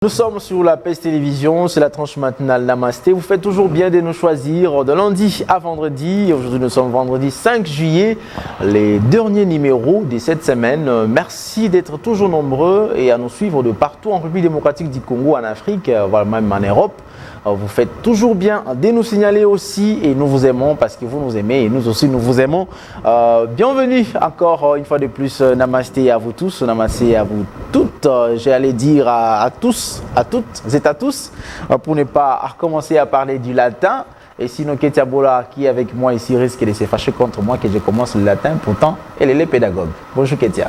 Nous sommes sur la PES Télévision, c'est la tranche matinale Namasté. Vous faites toujours bien de nous choisir de lundi à vendredi. Aujourd'hui, nous sommes vendredi 5 juillet, les derniers numéros de cette semaine. Merci d'être toujours nombreux et à nous suivre de partout en République démocratique du Congo, en Afrique, voire même en Europe. Vous faites toujours bien de nous signaler aussi et nous vous aimons parce que vous nous aimez et nous aussi nous vous aimons. Bienvenue encore une fois de plus, Namasté à vous tous, Namasté à vous toutes. J'allais dire à tous, à toutes et à tous, pour ne pas recommencer à parler du latin. Et sinon, Ketia Bola, qui est avec moi ici, risque de se fâcher contre moi que je commence le latin. Pourtant, elle est pédagogue. Bonjour Ketia.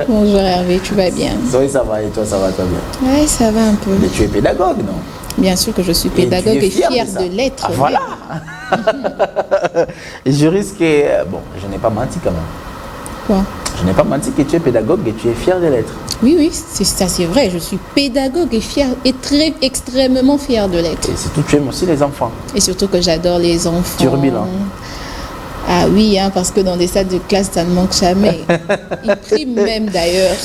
Bonjour Hervé, tu vas bien? Oui, ça va. Et toi, ça va bien? Oui, ça va un peu. Mais tu es pédagogue, non? Bien sûr que je suis pédagogue et fière de l'être. Ah, voilà. Et je risque... Bon, je n'ai pas menti quand même. Quoi? Je n'ai pas menti que tu es pédagogue et tu es fière de l'être. Oui, c'est vrai. Je suis pédagogue et fière et extrêmement fière de l'être. Et surtout, tu aimes aussi les enfants. Et surtout que j'adore les enfants. Turbulent. Ah oui, hein, parce que dans des salles de classe, ça ne manque jamais. Ils priment même d'ailleurs.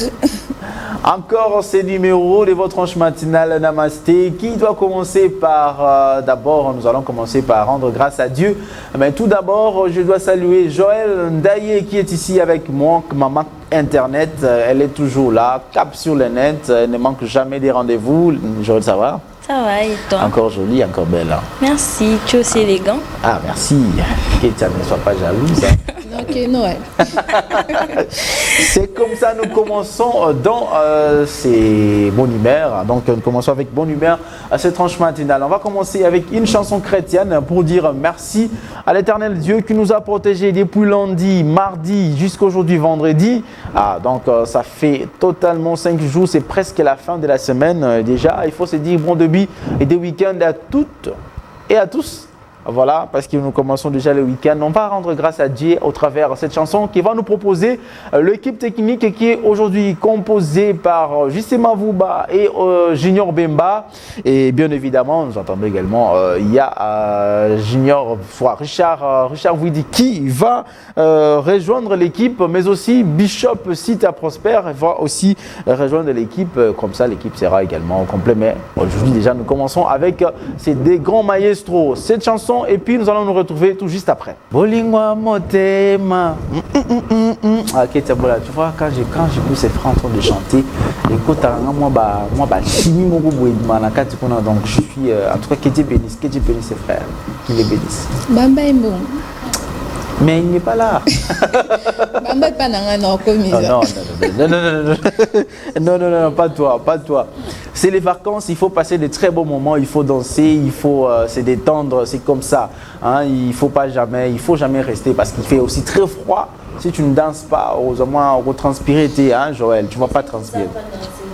Encore ces numéros de votre tranche matinale Namasté qui doit commencer par, d'abord, nous allons commencer par rendre grâce à Dieu. Mais tout d'abord, je dois saluer Joël Ndaye qui est ici avec moi, maman Internet. Elle est toujours là, cap sur le net, elle ne manque jamais des rendez-vous. Joël, ça va? Ça va, et toi? Encore jolie, encore belle. Hein? Merci, tu es aussi élégant. Ah, merci. Ketia, ne sois pas jalouse. Hein? Ok, Noël. C'est comme ça, nous commençons dans ces bonnes humeurs. Donc, nous commençons avec bonne humeur à cette tranche matinale. On va commencer avec une chanson chrétienne pour dire merci à l'Éternel Dieu qui nous a protégés depuis lundi, mardi, jusqu'aujourd'hui, vendredi. Ah, donc, ça fait totalement 5 jours, c'est presque la fin de la semaine déjà. Il faut se dire bon début et des week-ends à toutes et à tous. Voilà, parce que nous commençons déjà le week-end. On va rendre grâce à Dieu au travers de cette chanson qui va nous proposer l'équipe technique qui est aujourd'hui composée par Justement Vouba et Junior Bemba. Et bien évidemment, nous entendons également, il y a Junior, Richard Widi qui va rejoindre l'équipe, mais aussi Bishop Sita Prosper va aussi rejoindre l'équipe. Comme ça, l'équipe sera également au complet. Mais aujourd'hui, déjà, nous commençons avec ces deux grands maestros. Cette chanson, et puis nous allons nous retrouver tout juste après. Bolingwa motema. Ketia Bola, tu vois, quand j'écoute ces frères en train de chanter, écoute, moi, chimie mon goût donc je suis, en tout cas, que Dieu bénisse ses frères, qu'il les bénisse. Bamba est bon. Mais il n'est pas là. Bamba n'est pas dans un non, pas toi. C'est les vacances, il faut passer de très beaux moments, il faut danser, il faut se détendre, c'est comme ça. Hein, il faut jamais rester parce qu'il fait aussi très froid. Si tu ne danses pas, au moins retranspirer, hein, Joël, tu ne vas pas transpirer.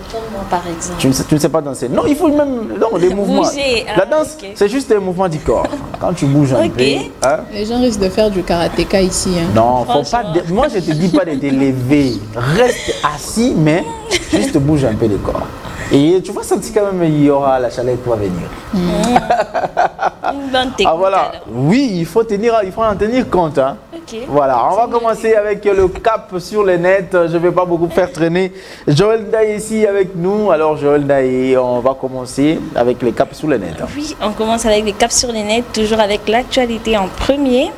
Comme moi, par exemple. Tu ne sais pas danser. Non, il faut même les mouvements. Bouger. La danse, okay. C'est juste un mouvement du corps. Quand tu bouges un peu. Hein? Les gens risquent de faire du karatéka ici. Hein. Non, faut pas. Moi, je te dis pas de te lever. Reste assis, mais juste bouge un peu le corps. Et tu vas sentir quand même il y aura la chaleur qui va venir. Une bonne technique. Ah voilà. Alors. Oui, il faut en tenir compte. Hein. Okay. Voilà, on va commencer avec le cap sur le net. Je ne vais pas beaucoup faire traîner. Joël Ndaye ici avec nous. Alors Joël Ndaye, on va commencer avec les caps sur le net. Oui, on commence avec les caps sur le net, toujours avec l'actualité en premier.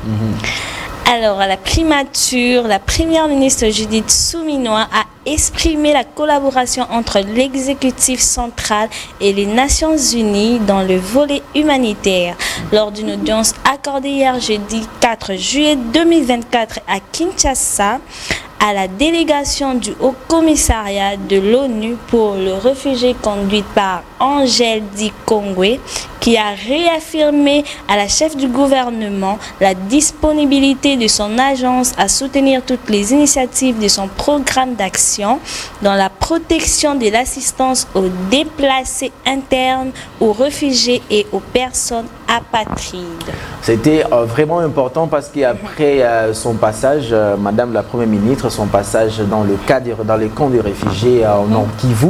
Alors, à la primature, la première ministre Judith Souminois a exprimé la collaboration entre l'exécutif central et les Nations Unies dans le volet humanitaire. Lors d'une audience accordée hier jeudi 4 juillet 2024 à Kinshasa, à la délégation du Haut Commissariat de l'ONU pour le réfugié conduite par Angèle Di Kongwe, qui a réaffirmé à la chef du gouvernement la disponibilité de son agence à soutenir toutes les initiatives de son programme d'action dans la protection de l'assistance aux déplacés internes, aux réfugiés et aux personnes apatrides. C'était vraiment important parce qu'après son passage, Madame la Première ministre, son passage dans le cadre, dans les camps de réfugiés au Nord Kivu,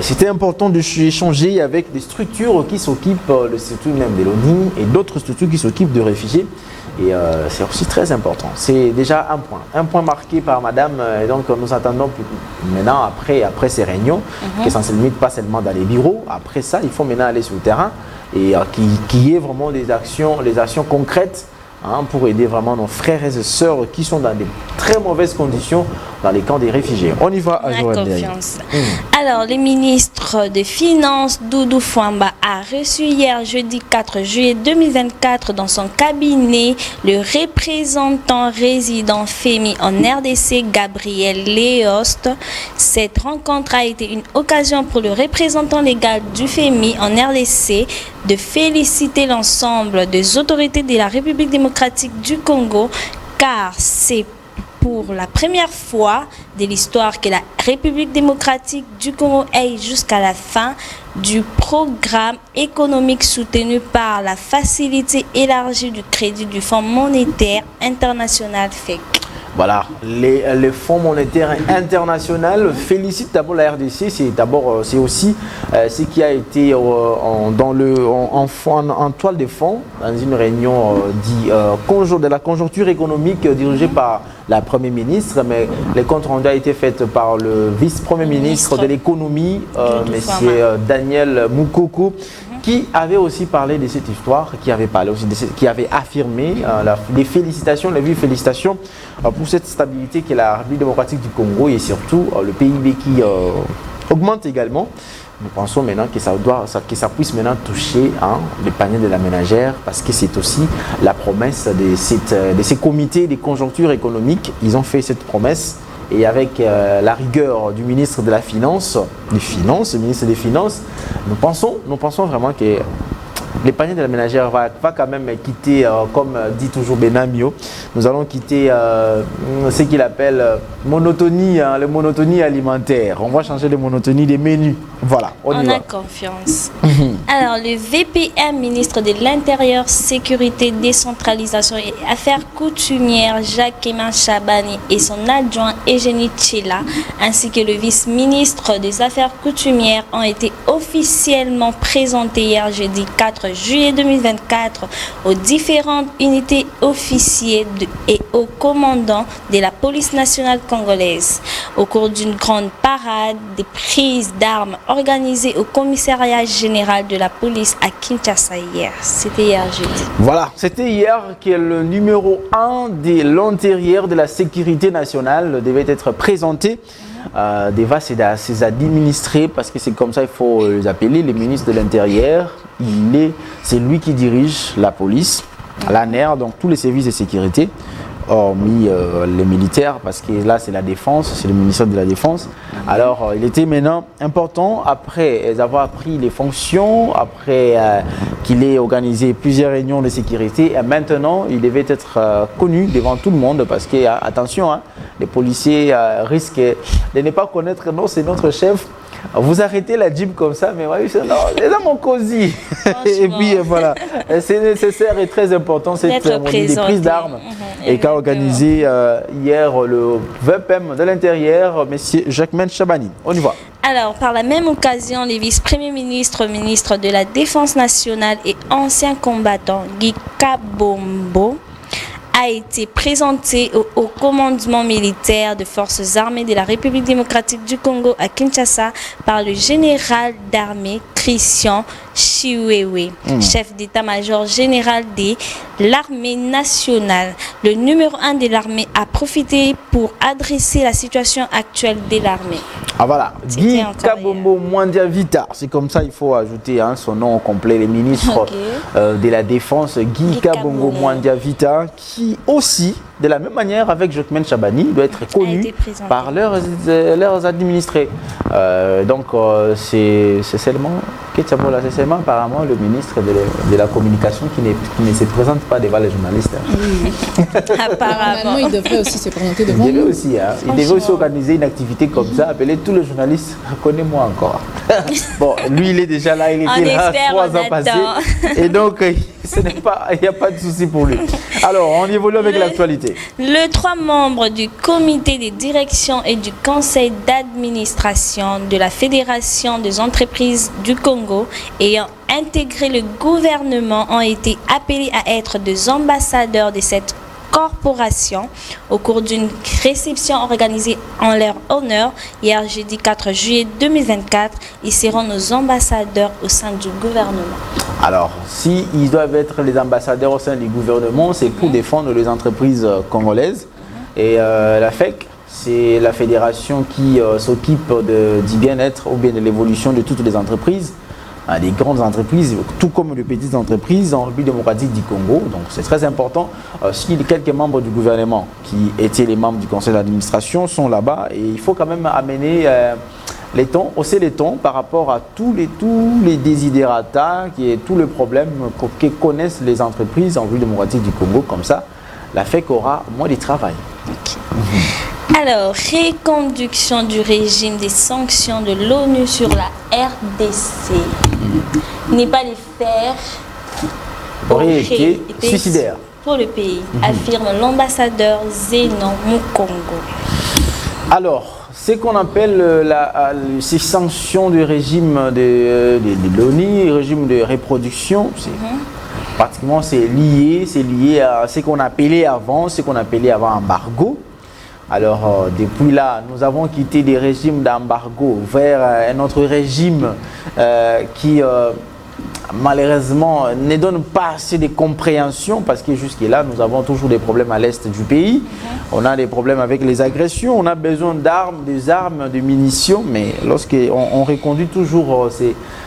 C'était important d'échanger avec des structures qui s'occupent, le statut même de l'ONU et d'autres structures qui s'occupent de réfugiés. Et c'est aussi très important. C'est déjà un point marqué par madame. Et donc nous attendons maintenant, après ces réunions, que ça ne se limite pas seulement dans les bureaux. Après ça, il faut maintenant aller sur le terrain et qu'il y ait vraiment des actions concrètes pour aider vraiment nos frères et sœurs qui sont dans des très mauvaises conditions dans les camps des réfugiés. On y va à Joël. Alors, le ministre des Finances, Doudou Fouamba, a reçu hier, jeudi 4 juillet 2024, dans son cabinet, le représentant résident FEMI en RDC, Gabriel Léost. Cette rencontre a été une occasion pour le représentant légal du FEMI en RDC de féliciter l'ensemble des autorités de la République démocratique du Congo, car c'est pour la première fois de l'histoire que la République démocratique du Congo aille jusqu'à la fin du programme économique soutenu par la facilité élargie du crédit du Fonds monétaire international FEC. Voilà, les Fonds monétaires international félicitent d'abord la RDC. C'est aussi ce qui a été en toile de fond dans une réunion de la conjoncture économique dirigée par la Première ministre, mais le compte rendu a été fait par le vice-premier ministre de l'économie, M. Daniel Moukoko, qui avait aussi parlé de cette histoire, qui avait affirmé les félicitations, les vives félicitations pour cette stabilité qu'est la République démocratique du Congo et surtout le PIB qui augmente également. Nous pensons maintenant que ça puisse maintenant toucher les paniers de la ménagère, parce que c'est aussi la promesse de ces comités de conjoncture économique. Ils ont fait cette promesse. Et avec la rigueur du ministre de la Finance, le ministre des Finances, nous pensons vraiment que les paniers de la ménagère va quand même quitter, comme dit toujours Benamio, nous allons quitter ce qu'il appelle monotonie, le monotonie alimentaire. On va changer de monotonie des menus. Voilà, on y va. A confiance. Alors, le VPM, ministre de l'Intérieur, Sécurité, Décentralisation et Affaires coutumières, Jacques-Emin Chabani, et son adjoint Eugénie Tchela, ainsi que le vice-ministre des Affaires coutumières, ont été officiellement présentés hier jeudi 4 juillet 2024 aux différentes unités officiers et aux commandants de la police nationale congolaise. Au cours d'une grande parade des prises d'armes organisée au commissariat général de la police à Kinshasa hier. C'était hier jeudi. Voilà, c'était hier que le numéro 1 de l'intérieur de la sécurité nationale devait être présenté. Devant ses administrés, parce que c'est comme ça il faut les appeler, les ministres de l'Intérieur. C'est lui qui dirige la police, l'ANER, donc tous les services de sécurité, hormis les militaires, parce que là c'est la défense, c'est le ministère de la Défense. Alors il était maintenant important, après avoir pris les fonctions, après qu'il ait organisé plusieurs réunions de sécurité, et maintenant il devait être connu devant tout le monde, parce que attention, les policiers risquent de ne pas connaître, non, c'est notre chef. Vous arrêtez la Jeep comme ça, mais ouais, non, c'est là mon cosy. Et puis voilà, c'est nécessaire et très important cette cérémonie des prises d'armes et qu'a organisé hier le VPM de l'Intérieur, M. Jacques-Emin Chabani. On y va. Alors, par la même occasion, les vice-premiers ministres, ministre de la Défense nationale et ancien combattant Guy Kabombo a été présenté au commandement militaire des forces armées de la République démocratique du Congo à Kinshasa par le général d'armée Christian Chiwewe, chef d'état-major général de l'armée nationale. Le numéro 1 de l'armée a profité pour adresser la situation actuelle de l'armée. Ah voilà, Guy Kabombo Mwandia Vita, c'est comme ça, il faut ajouter son nom complet, les ministres de la Défense, Guy Kabombo Mwandia Vita, qui aussi, de la même manière avec Jacques-Emin Chabani, doit être connu par leurs administrés. Donc c'est seulement apparemment le ministre de la communication qui ne se présente pas devant les journalistes. Oui. Apparemment, il devrait aussi se présenter devant nous. Il devait aussi organiser une activité comme ça, appeler tous les journalistes. Connais-moi encore. Bon, lui il est déjà là, il était là 3 ans passés. Et donc il n'y a pas de souci pour lui. Alors, on évolue avec l'actualité. Continuez. Les 3 membres du comité de direction et du conseil d'administration de la Fédération des entreprises du Congo ayant intégré le gouvernement ont été appelés à être des ambassadeurs de cette corporation au cours d'une réception organisée en leur honneur hier jeudi 4 juillet 2024. Ils seront nos ambassadeurs au sein du gouvernement. Alors, si ils doivent être les ambassadeurs au sein du gouvernement, c'est pour défendre les entreprises congolaises. Et la FEC, c'est la fédération qui s'occupe du bien-être ou bien de l'évolution de toutes les entreprises. Des grandes entreprises, tout comme les petites entreprises en République démocratique du Congo. Donc c'est très important. Si quelques membres du gouvernement qui étaient les membres du conseil d'administration sont là-bas, et il faut quand même amener les tons, hausser les tons par rapport à tous les désidératas et tous les problèmes que connaissent les entreprises en République démocratique du Congo. Comme ça, la FEC aura moins de travail. Alors, reconduction du régime des sanctions de l'ONU sur la RDC. N'est pas les faire aurait été suicidaire pour le pays, affirme l'ambassadeur Zenon Mukongo. Alors, ce qu'on appelle ces sanctions du régime de l'ONU, régime de reproduction, pratiquement c'est lié à ce qu'on appelait avant embargo. Alors, depuis là, nous avons quitté des régimes d'embargo vers un autre régime qui, malheureusement, ne donne pas assez de compréhension parce que jusque-là, nous avons toujours des problèmes à l'est du pays. On a des problèmes avec les agressions, on a besoin d'armes, de munitions, mais lorsqu'on reconduit toujours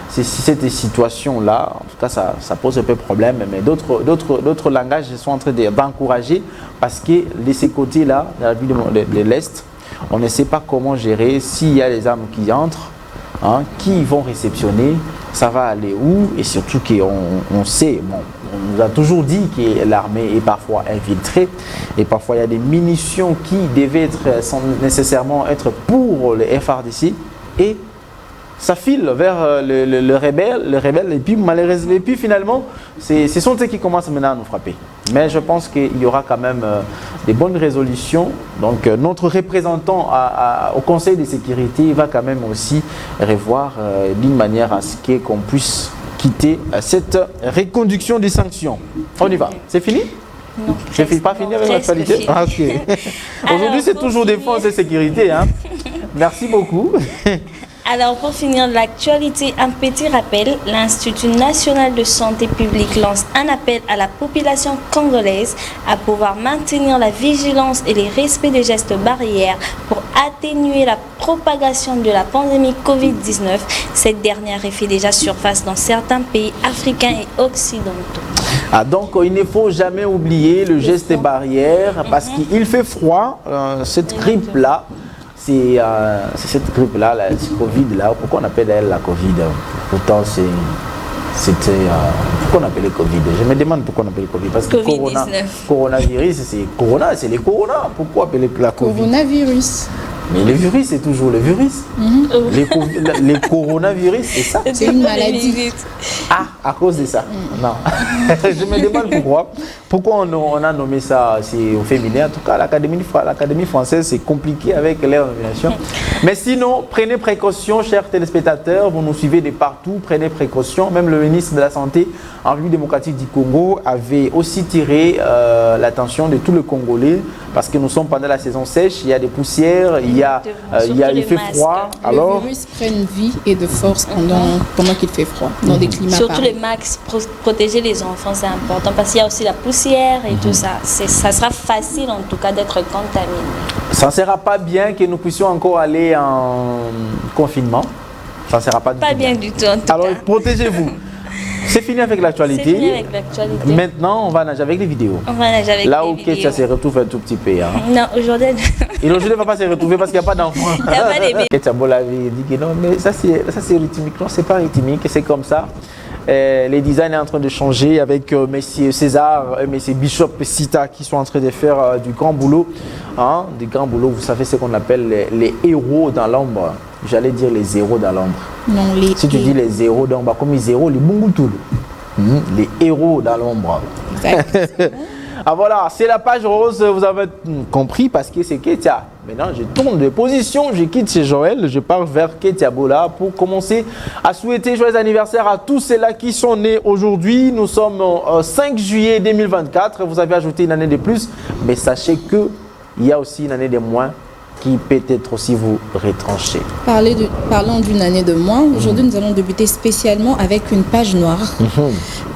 cette situation-là, en tout cas, ça pose un peu de problème, mais d'autres langages sont en train d'encourager parce que de ces côtés-là, dans la ville de l'Est, on ne sait pas comment gérer s'il y a des armes qui entrent, qui vont réceptionner, ça va aller où, et surtout qu'on sait, on nous a toujours dit que l'armée est parfois infiltrée et parfois il y a des munitions qui devaient sans nécessairement être pour le FARDC et ça file vers le rebelle et puis malheureusement, et puis finalement, ce sont ceux qui commencent maintenant à nous frapper. Mais je pense qu'il y aura quand même des bonnes résolutions. Donc notre représentant au Conseil de sécurité va quand même aussi revoir d'une manière à ce qu'on puisse quitter cette reconduction des sanctions. On y va. C'est fini? Non. C'est pas fini avec l'actualité? Aujourd'hui, c'est toujours défense et sécurité. Merci beaucoup. Alors, pour finir l'actualité, un petit rappel, l'Institut national de santé publique lance un appel à la population congolaise à pouvoir maintenir la vigilance et le respect des gestes barrières pour atténuer la propagation de la pandémie Covid-19. Cette dernière fait déjà surface dans certains pays africains et occidentaux. Donc, il ne faut jamais oublier le geste barrière parce qu'il fait froid, cette grippe-là. C'est cette grippe-là, ce Covid-là. Pourquoi on appelle elle la Covid? Pourtant, c'était... pourquoi on appelle le Covid? Je me demande pourquoi on appelle le Covid. Parce que coronavirus, c'est les corona. Pourquoi appeler la Covid? Coronavirus. Mais le virus, c'est toujours le virus. Les coronavirus, c'est ça? C'est une maladie. Ah, à cause de ça. Non. Je me demande pourquoi. Pourquoi on a nommé ça au féminin? En tout cas, l'Académie française, c'est compliqué avec leur nomination. Mais sinon, prenez précaution, chers téléspectateurs. Vous nous suivez de partout. Prenez précaution. Même le ministre de la Santé en République démocratique du Congo avait aussi tiré l'attention de tous les Congolais parce que nous sommes pendant la saison sèche. Il y a des poussières, il fait froid. Alors, le virus prenne vie et de force pendant qu'il fait froid, dans des climats surtout pareils. les max, protéger les enfants, c'est important parce qu'il y a aussi la poussière et tout ça. Ça sera facile en tout cas d'être contaminé. Ça ne sera pas bien que nous puissions encore aller en confinement. Ça ne sera pas bien du tout en tout Alors, cas. protégez-vous. C'est fini avec l'actualité. C'est fini avec l'actualité. Maintenant, on va nager avec les vidéos. On va nager avec Là les où vidéos. Ketia se retrouve un tout petit peu. Non, aujourd'hui... Et aujourd'hui, ne va pas se retrouver parce qu'il n'y a pas d'enfant. Il n'y a pas bébés. Ketia Bolavi dit que non, mais ça c'est rythmique. Non, c'est pas rythmique, c'est comme ça. Les designs sont en train de changer avec Messieurs César et Messieurs Bishop Sita qui sont en train de faire du grand boulot. Du grand boulot, vous savez ce qu'on appelle les héros dans l'ombre. J'allais dire les héros dans l'ombre. Non, Si tu dis les héros d'ombre, comme les héros, les Bungutul. Les héros dans l'ombre. Exact. Ah voilà, c'est la page rose, vous avez compris parce que c'est Ketia. Maintenant, je tourne de position, je quitte chez Joël, je pars vers Ketia Bola pour commencer à souhaiter joyeux anniversaire à tous ceux-là qui sont nés aujourd'hui. Nous sommes 5 juillet 2024, vous avez ajouté une année de plus, mais sachez qu'il y a aussi une année de moins qui peut-être aussi vous retrancher. Parlons d'une année de moins. Aujourd'hui, nous allons débuter spécialement avec une page noire.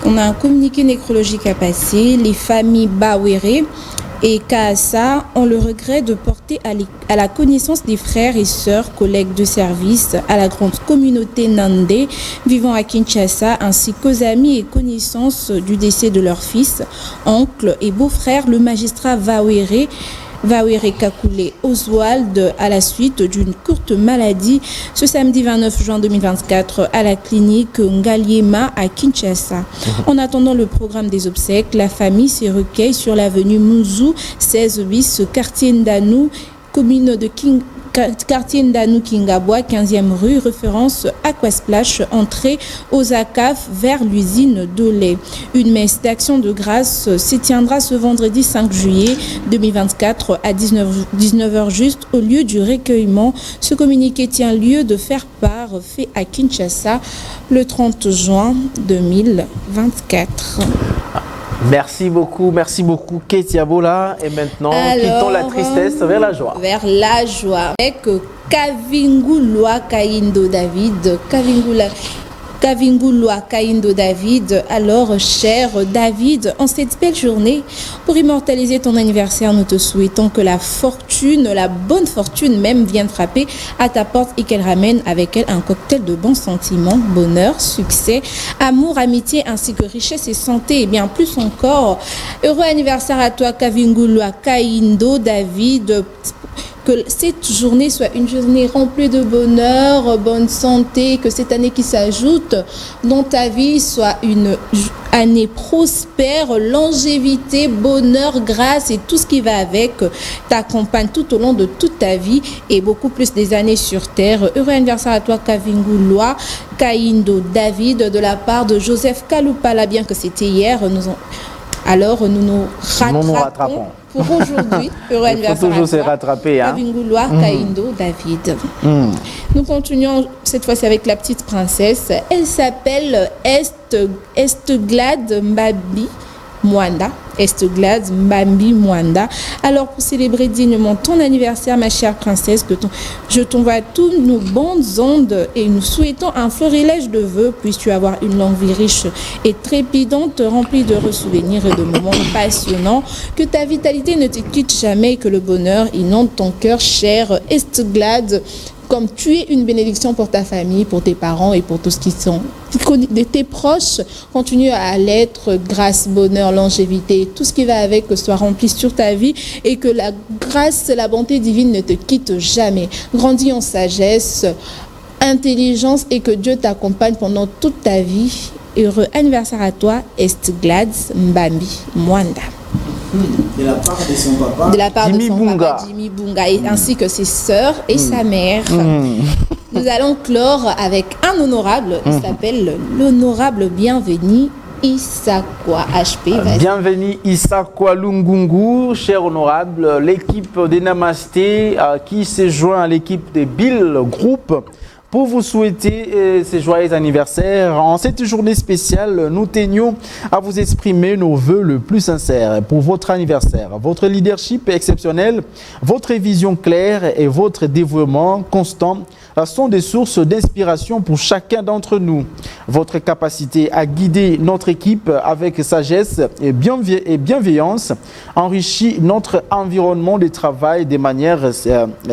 On a un communiqué nécrologique à passer. Les familles Bawere et Kaasa ont le regret de porter à la connaissance des frères et sœurs, collègues de service, à la grande communauté Nandé vivant à Kinshasa, ainsi qu'aux amis et connaissances du décès de leur fils, oncle et beau-frère, le magistrat Vawere Kakule Oswald, à la suite d'une courte maladie ce samedi 29 juin 2024 à la clinique Ngaliema à Kinshasa. En attendant le programme des obsèques, la famille s'est recueillie sur l'avenue Munzu 16 bis, quartier Ndanou, commune de quartier Ndanou Kingabwa, 15e rue, référence Aquasplash, entrée aux ACAF vers l'usine d'Olé. Une messe d'action de grâce se tiendra ce vendredi 5 juillet 2024 à 19h juste au lieu du recueillement. Ce communiqué tient lieu de faire part fait à Kinshasa le 30 juin 2024. Merci beaucoup Ketia Bola. Et maintenant, quittons la tristesse vers la joie. Vers la joie. Avec Kavingulwa Kaindo David. Kavingulwa Kaindo David. Alors, cher David, en cette belle journée, pour immortaliser ton anniversaire, nous te souhaitons que la bonne fortune même, vienne frapper à ta porte et qu'elle ramène avec elle un cocktail de bons sentiments, bonheur, succès, amour, amitié, ainsi que richesse et santé, et bien plus encore. Heureux anniversaire à toi, Kavingulwa Kaindo David. Que cette journée soit une journée remplie de bonheur, bonne santé, que cette année qui s'ajoute dans ta vie soit une année prospère, longévité, bonheur, grâce et tout ce qui va avec t'accompagne tout au long de toute ta vie et beaucoup plus des années sur terre. Heureux anniversaire à toi, Kavingulwa Kaindo David, de la part de Joseph Kalupala, bien que c'était hier. Alors nous nous rattrapons. Pour aujourd'hui, heureux anniversaire. Il faut toujours se rattraper. Kavingulwa Kaindo David. Nous continuons cette fois-ci avec la petite princesse. Elle s'appelle Estglade Mbabi Mwanda. Estglade Mbabi Mwanda. Alors, pour célébrer dignement ton anniversaire, ma chère princesse, je t'envoie tous nos bonnes ondes et nous souhaitons un florilège de vœux. Puisses-tu avoir une longue vie riche et trépidante, remplie de souvenirs et de moments passionnants. Que ta vitalité ne te quitte jamais et que le bonheur inonde ton cœur, cher Estglade. Comme tu es une bénédiction pour ta famille, pour tes parents et pour tous ceux qui sont de tes proches, continue à l'être, grâce, bonheur, longévité, tout ce qui va avec, que soit rempli sur ta vie et que la grâce, la bonté divine ne te quitte jamais. Grandis en sagesse, intelligence et que Dieu t'accompagne pendant toute ta vie. Heureux anniversaire à toi, Estglade Mbabi Mwanda. De la part de son papa. De la part Jimmy de son Bunga. papa, Jimmy Bunga, ainsi que ses sœurs et sa mère. Nous allons clore avec un honorable. Il s'appelle l'honorable Bienvenu Isakwa HP. Bienvenue Isakwa Lungungu, cher honorable, l'équipe des Namasté qui se joint à l'équipe des Bill Group pour vous souhaiter ce joyeux anniversaire. En cette journée spéciale, nous tenions à vous exprimer nos vœux le plus sincères pour votre anniversaire. Votre leadership exceptionnel, votre vision claire et votre dévouement constant sont des sources d'inspiration pour chacun d'entre nous. Votre capacité à guider notre équipe avec sagesse et bienveillance enrichit notre environnement de travail de manière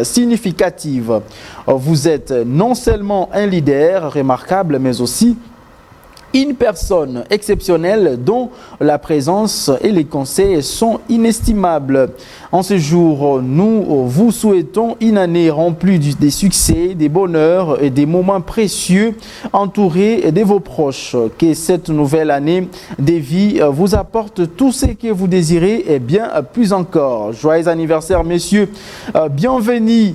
significative. Vous êtes non seulement un leader remarquable, mais aussi une personne exceptionnelle dont la présence et les conseils sont inestimables. En ce jour, nous vous souhaitons une année remplie des succès, des bonheurs et des moments précieux entourés de vos proches. Que cette nouvelle année de vie vous apporte tout ce que vous désirez et bien plus encore. Joyeux anniversaire, messieurs. Bienvenue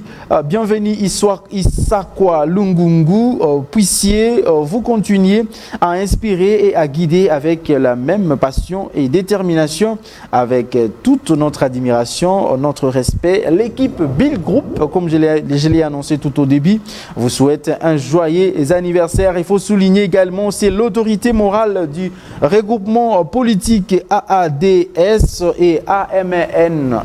Isakwa Lungungu. Puissiez vous continuer à inspirer et à guider avec la même passion et détermination, avec toute notre admiration, notre respect. L'équipe Bill Group, comme je l'ai annoncé tout au début, vous souhaite un joyeux anniversaire. Il faut souligner également, c'est l'autorité morale du regroupement politique AADS et AMEN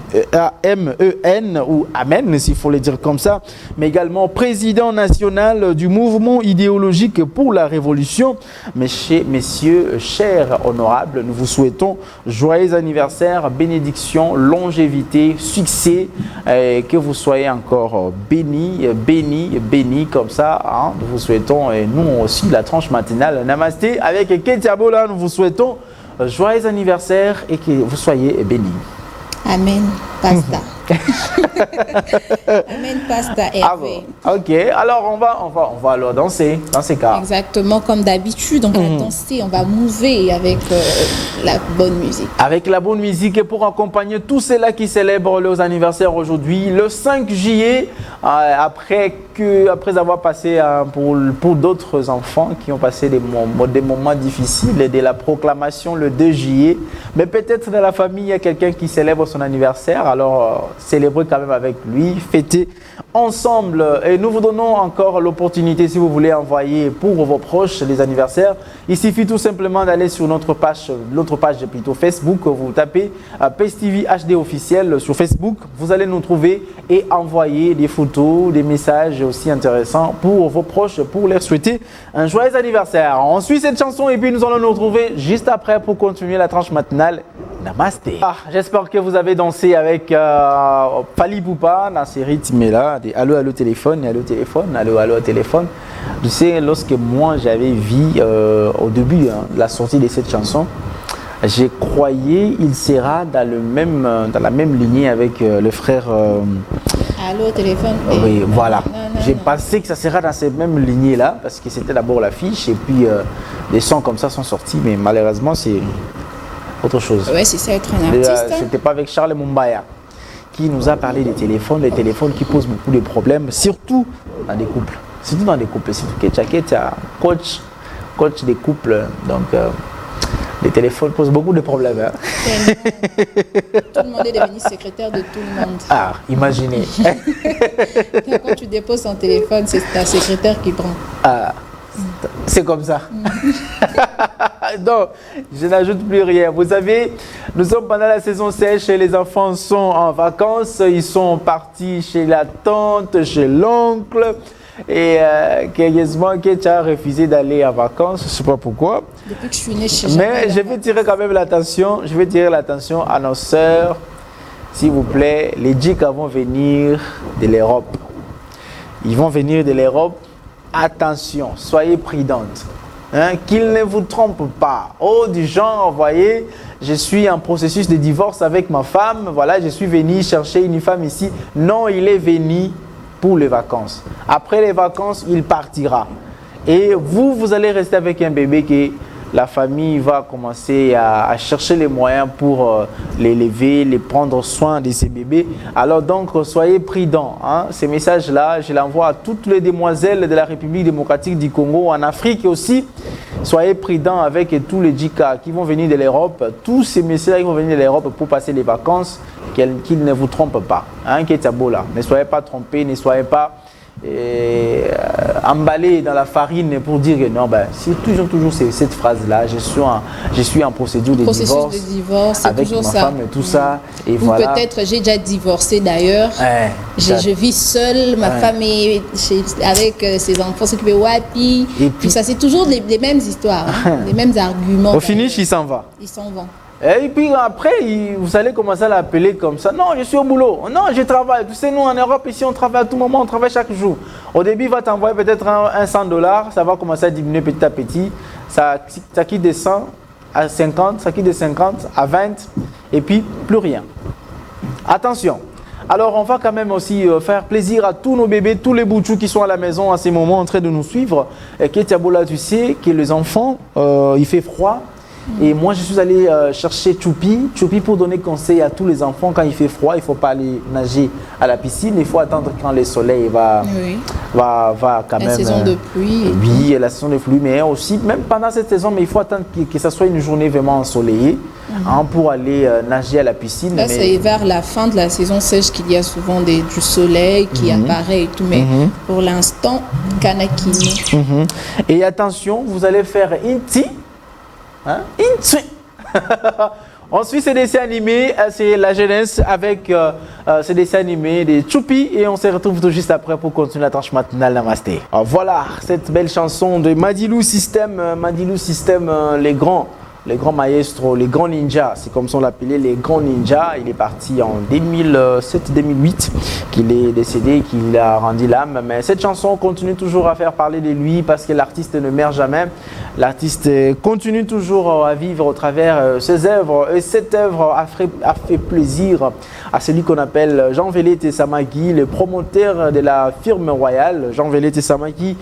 ou Amen, s'il faut le dire comme ça, mais également président national du mouvement idéologique pour la révolution. Messieurs, chers honorables, nous vous souhaitons joyeux anniversaire, bénédiction, longévité, succès, que vous soyez encore bénis comme ça. Hein. Nous vous souhaitons, et nous aussi, la tranche matinale. Namasté, avec Ketiabola, nous vous souhaitons joyeux anniversaire et que vous soyez bénis. Amen, pasta. Amen, pasta, Hervé. Ah bon. Ok, alors on va alors danser dans ces cas. Exactement, comme d'habitude, on va danser, on va mouver avec la bonne musique. Avec la bonne musique et pour accompagner tous ceux-là qui célèbrent leurs anniversaires aujourd'hui, le 5 juillet, après avoir passé pour d'autres enfants qui ont passé des moments difficiles, de la proclamation le 2 juillet, mais peut-être dans la famille, il y a quelqu'un qui célèbre son anniversaire, alors célébrez quand même avec lui, fêtez ensemble. Et nous vous donnons encore l'opportunité, si vous voulez envoyer pour vos proches les anniversaires, il suffit tout simplement d'aller sur notre page, l'autre page plutôt Facebook, vous tapez PSTV HD officiel sur Facebook, vous allez nous trouver et envoyer des photos, des messages aussi intéressants pour vos proches, pour leur souhaiter un joyeux anniversaire. On suit cette chanson et puis nous allons nous retrouver juste après pour continuer la tranche matinale. Namasté. J'espère que vous avez dansé avec Fally Ipupa dans ces rythmes-là, des allo allo téléphone, allo téléphone, allo allo téléphone. Tu sais, lorsque moi j'avais vu au début de la sortie de cette chanson, j'ai croyé il sera dans la même lignée avec le frère. Allô, téléphone. Oui, voilà. Non, J'ai pensé que ça sera dans cette même lignée-là parce que c'était d'abord l'affiche et puis des sons comme ça sont sortis, mais malheureusement c'est autre chose. Ouais, c'est ça être un artiste. C'était pas avec Charles Mumbaya qui nous a parlé des téléphones qui posent beaucoup de problèmes, surtout dans des couples. Surtout dans des couples. Surtout que Tchaket, coach des couples, donc les téléphones posent beaucoup de problèmes. Hein. Tout le monde est devenu secrétaire de tout le monde. Ah, imaginez. Quand tu déposes ton téléphone, c'est ta secrétaire qui prend. Ah, c'est comme ça. Donc, je n'ajoute plus rien. Vous savez, nous sommes pendant la saison sèche et les enfants sont en vacances. Ils sont partis chez la tante, chez l'oncle. Et curieusement, tu as refusé d'aller en vacances. Je ne sais pas pourquoi. Depuis que je suis née chez Mais je vais tirer quand même l'attention. Je vais tirer l'attention à nos sœurs. S'il vous plaît, les djikas vont venir de l'Europe. Ils vont venir de l'Europe. Attention, soyez prudentes. Hein, qu'ils ne vous trompent pas. Oh, du genre, vous voyez, je suis en processus de divorce avec ma femme. Voilà, je suis venu chercher une femme ici. Non, il est venu pour les vacances. Après les vacances, il partira. Et vous allez rester avec un bébé que la famille va commencer à chercher les moyens pour l'élever, les prendre soin de ces bébés. Alors donc, soyez prudents. Hein. Ces messages-là, je l'envoie à toutes les demoiselles de la République démocratique du Congo, en Afrique aussi. Soyez prudents avec tous les djikas qui vont venir de l'Europe, tous ces messieurs qui vont venir de l'Europe pour passer les vacances, qu'ils ne vous trompent pas. Hein, ne soyez pas trompés, ne soyez pas emballé dans la farine pour dire que non, c'est toujours cette phrase-là, je suis en procédure de divorce avec ma femme et tout ça. Et ou voilà. Peut-être j'ai déjà divorcé d'ailleurs. Je vis seule, ma femme est avec ses enfants, s'occupe de Wapi. Et puis ça, c'est toujours les mêmes histoires, hein, les mêmes arguments. Au finish, il s'en va. Ils s'en vont. Et puis après, vous allez commencer à l'appeler comme ça. Non, je suis au boulot. Non, je travaille. Tu sais, nous en Europe, ici, on travaille à tout moment, on travaille chaque jour. Au début, il va t'envoyer peut-être un $100. Ça va commencer à diminuer petit à petit. Ça quitte de 100 à 50, ça quitte de 50 à 20. Et puis, plus rien. Attention. Alors, on va quand même aussi faire plaisir à tous nos bébés, tous les boutchous qui sont à la maison à ces moments en train de nous suivre. Et Ketiabola, tu sais que les enfants, il fait froid. Et moi, je suis allé chercher Choupi pour donner conseil à tous les enfants. Quand il fait froid, il ne faut pas aller nager à la piscine. Il faut attendre quand le soleil va quand même... La saison de pluie. Oui, et la saison de pluie. Mais aussi, même pendant cette saison, mais il faut attendre que ça soit une journée vraiment ensoleillée pour aller nager à la piscine. Là, c'est vers la fin de la saison sèche qu'il y a souvent du soleil qui apparaît et tout. Mais pour l'instant, Kanakini. Et attention, vous allez faire Inti. Hein? Inti. Ensuite, ces dessins animés, c'est la jeunesse avec ces dessins animés des Choupi. Et on se retrouve tout juste après pour continuer la tranche matinale. Namasté. Voilà, cette belle chanson de Madilou System. Madilou System, les grands maestros, les grands ninjas, c'est comme ça on l'appelait, les grands ninjas. Il est parti en 2007-2008, qu'il est décédé, qu'il a rendu l'âme. Mais cette chanson continue toujours à faire parler de lui parce que l'artiste ne meurt jamais. L'artiste continue toujours à vivre au travers ses œuvres. Et cette œuvre a fait plaisir à celui qu'on appelle Jean Vélé Tessamaki, le promoteur de la firme royale. Jean Vélé Tessamaki,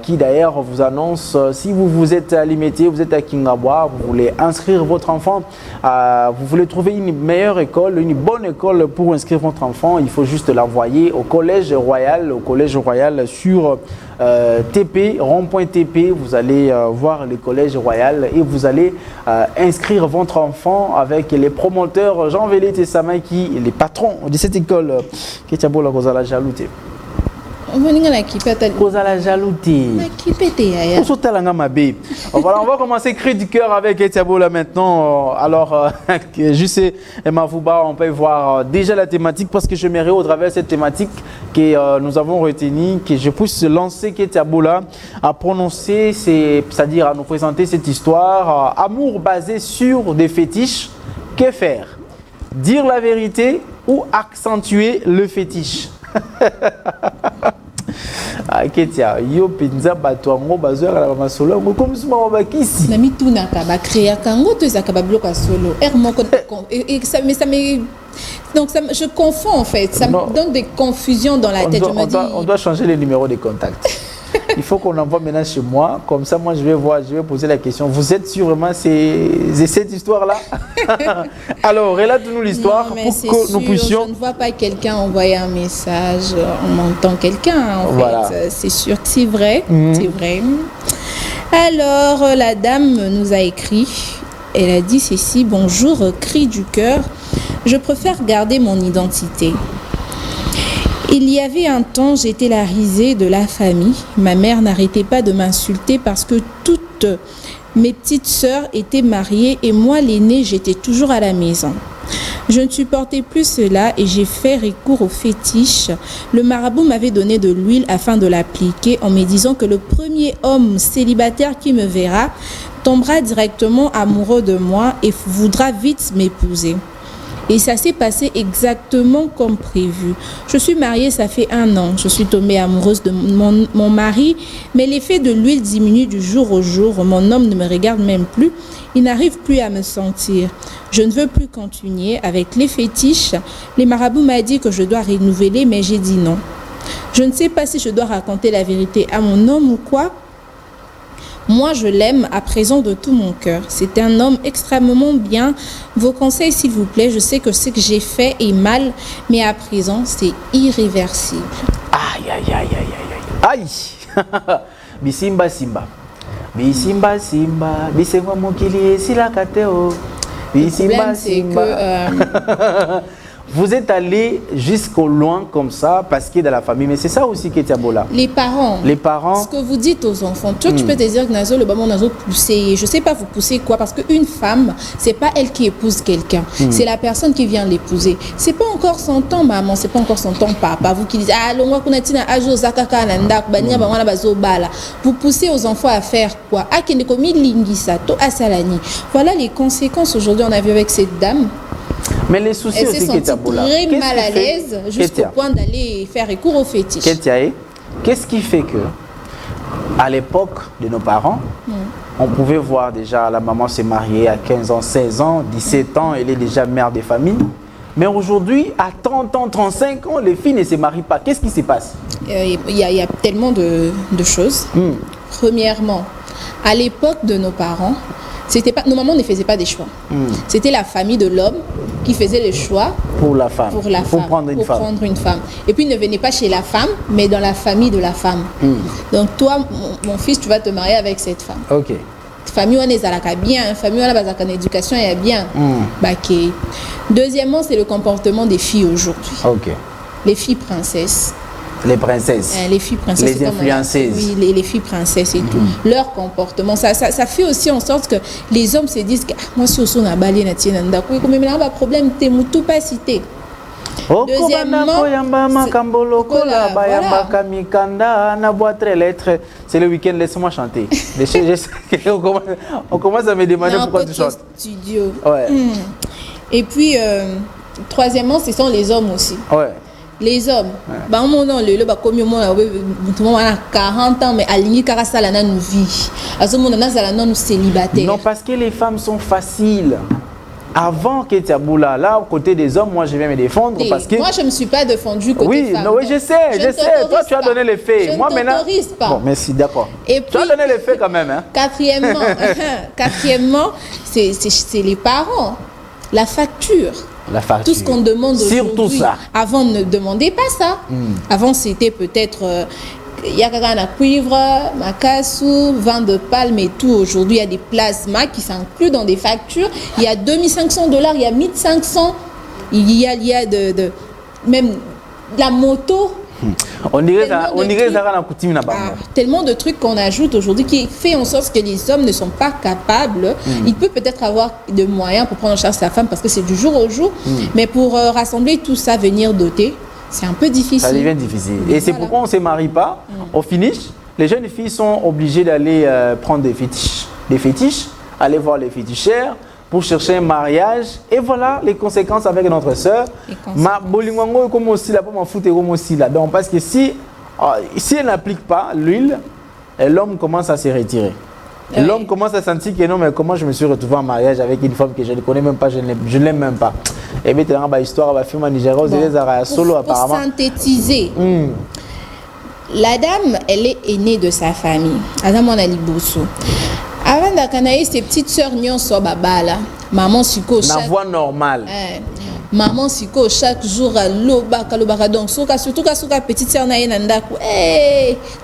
qui d'ailleurs vous annonce, si vous êtes à Limité, vous êtes à Kingabwa, vous voulez inscrire votre enfant, vous voulez trouver une meilleure école, une bonne école pour inscrire votre enfant, il faut juste l'envoyer au collège royal sur TP, rond-point TP, vous allez voir le collège royal et vous allez inscrire votre enfant avec les promoteurs Jean Vélé Tessamaki, les patrons de cette école. Voilà, on va commencer cri du cœur avec Etiabola maintenant. Alors, juste Mavouba, on peut voir déjà la thématique parce que je m'irai au travers de cette thématique que nous avons retenue, que je puisse lancer Etiabola à prononcer, c'est-à-dire à nous présenter cette histoire. Amour basé sur des fétiches, que faire? Dire la vérité ou accentuer le fétiche? Ketia, yo penza bato ango bazwa la masolo ngo comme suma bakisi na mituna ka ba créer kango to za ka ba bloka solo moko et ça me donc ça, je confonds en fait, ça me donne des confusions dans la tête. On doit changer les numéros de contact. Il faut qu'on envoie maintenant chez moi, comme ça moi je vais poser la question. Vous êtes sûr vraiment c'est cette histoire-là? Alors relate-nous l'histoire pour que nous puissions... Je ne vois pas quelqu'un envoyer un message, on entend quelqu'un en fait. C'est sûr que c'est vrai, c'est vrai. Alors la dame nous a écrit, elle a dit ceci: bonjour, cri du cœur, je préfère garder mon identité. Il y avait un temps, j'étais la risée de la famille. Ma mère n'arrêtait pas de m'insulter parce que toutes mes petites sœurs étaient mariées et moi, l'aînée, j'étais toujours à la maison. Je ne supportais plus cela et j'ai fait recours au fétiche. Le marabout m'avait donné de l'huile afin de l'appliquer en me disant que le premier homme célibataire qui me verra tombera directement amoureux de moi et voudra vite m'épouser. Et ça s'est passé exactement comme prévu. Je suis mariée, ça fait 1 an. Je suis tombée amoureuse de mon mari, mais l'effet de l'huile diminue du jour au jour. Mon homme ne me regarde même plus. Il n'arrive plus à me sentir. Je ne veux plus continuer avec les fétiches. Les marabouts m'ont dit que je dois renouveler, mais j'ai dit non. Je ne sais pas si je dois raconter la vérité à mon homme ou quoi. Moi, je l'aime à présent de tout mon cœur. C'est un homme extrêmement bien. Vos conseils, s'il vous plaît. Je sais que ce que j'ai fait est mal, mais à présent, c'est irréversible. Aïe, aïe, aïe, aïe, aïe, aïe. Bisimba, simba. Bisimba, simba. Bisimba, mokili, sila kateo. Bisimba, simba. Vous êtes allé jusqu'au loin comme ça parce qu'il est dans la famille. Mais c'est ça aussi qui est Tiabola. Les parents. Les parents. Ce que vous dites aux enfants. Toi, tu peux te dire que Nazo, le maman Nazo poussé. Je ne sais pas vous pousser quoi. Parce qu'une femme, ce n'est pas elle qui épouse quelqu'un. C'est la personne qui vient l'épouser. Ce n'est pas encore son temps, maman. Ce n'est pas encore son temps, papa. Vous qui dites, ah, l'on kunatina ajo zakaka nanda kubania bangwana bazo bala. Vous poussez aux enfants à faire quoi? Ah, qui ne komi lingisa to asalani. Voilà les conséquences aujourd'hui. On a vu avec cette dame. Mais les soucis aussi qui étaient très mal à l'aise jusqu'au point d'aller faire recours au fétiche. Qu'est-ce qui fait que, à l'époque de nos parents, on pouvait voir déjà la maman s'est mariée à 15 ans, 16 ans, 17 ans, elle est déjà mère de famille. Mais aujourd'hui, à 30 ans, 35 ans, les filles ne se marient pas. Qu'est-ce qui se passe? Il y a tellement de choses. Premièrement, à l'époque de nos parents, C'était pas, normalement, on ne faisait pas des choix. C'était la famille de l'homme qui faisait le choix pour la femme. Pour prendre une femme. Et puis, ne venez pas chez la femme, mais dans la famille de la femme. Donc, toi, mon fils, tu vas te marier avec cette femme. Ok. Famille, on est à la bien. Famille, on a une éducation, il y a bien. Deuxièmement, c'est le comportement des filles aujourd'hui. Ok. Les filles princesses. Les princesses. Les filles princesses. Les influenceuses. Oui, les filles princesses et tout. Leur comportement, ça fait aussi en sorte que les hommes se disent que moi, si on a balé, on a pas problème, t'es tout pas cité. Deuxièmement, c'est le week-end, laisse-moi chanter. On commence à me demander pourquoi tu chantes. Studio. Ouais. Et puis, troisièmement, ce sont les hommes aussi. Ouais. Les hommes, bah on comme on a 40 ans mais aligné carasala na nous vie. Azo mon na nous célibataire. Non, parce que les femmes sont faciles. Avant que Tiaboula, là, côté des hommes, moi je vais me défendre parce que... Moi je ne me suis pas défendue côté femme. Oui, je sais. Toi tu as donné les faits. Moi maintenant... Je ne t'autorise pas. Bon, merci, d'accord. Et puis, tu as donné les faits quand même. Hein? Quatrièmement, c'est les parents. La facture. Tout ce qu'on demande aujourd'hui. Surtout ça. Avant, ne demandez pas ça. Avant, c'était peut-être yakagana cuivre, macassou, vin de palme et tout. Aujourd'hui, il y a des plasmas qui s'incluent dans des factures. Il y a $2500, il y a 1500. Il y a même la moto. On dirait tellement de trucs qu'on ajoute aujourd'hui qui fait en sorte que les hommes ne sont pas capables. Il peut peut-être avoir des moyens pour prendre en charge sa femme parce que c'est du jour au jour, mais pour rassembler tout ça, venir doter, c'est un peu difficile. Ça devient difficile. Et c'est pourquoi on ne se marie pas. Au finish, les jeunes filles sont obligées d'aller prendre des fétiches, aller voir les féticheurs pour chercher un mariage. Et voilà les conséquences avec notre sœur. Donc, parce que si elle n'applique pas l'huile, l'homme commence à se retirer. Oui. L'homme commence à sentir que non, mais comment je me suis retrouvé en mariage avec une femme que je ne connais même pas, je ne l'aime même pas. Et bien, l'histoire va faire solo apparemment. Pour synthétiser, la dame, elle est aînée de sa famille. Adam Aliboso. Avant d'akanaï, ses petites sœurs n'y sont babala. Maman Siko. La voix normale. Maman Siko chaque jour à l'oba donc surtout quand petite sœur naïe nandaku.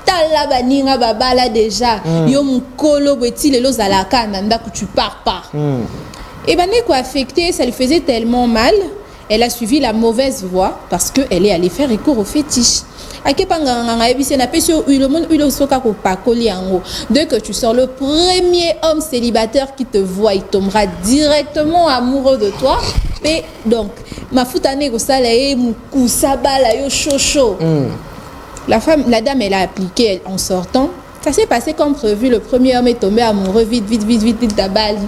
T'as la baninga babala déjà. Yo mukolo beti le lozalaka nandaku tu pars pas. Et ben quoi affecté, ça lui faisait tellement mal. Elle a suivi la mauvaise voie parce que elle est allée faire recours au fétiche. Dès que tu sors, le premier homme célibataire qui te voit, il tombera directement amoureux de toi. Et donc, ma foutane la dame, elle a appliqué en sortant. Ça s'est passé comme prévu. Le premier homme est tombé amoureux vite d'Abali.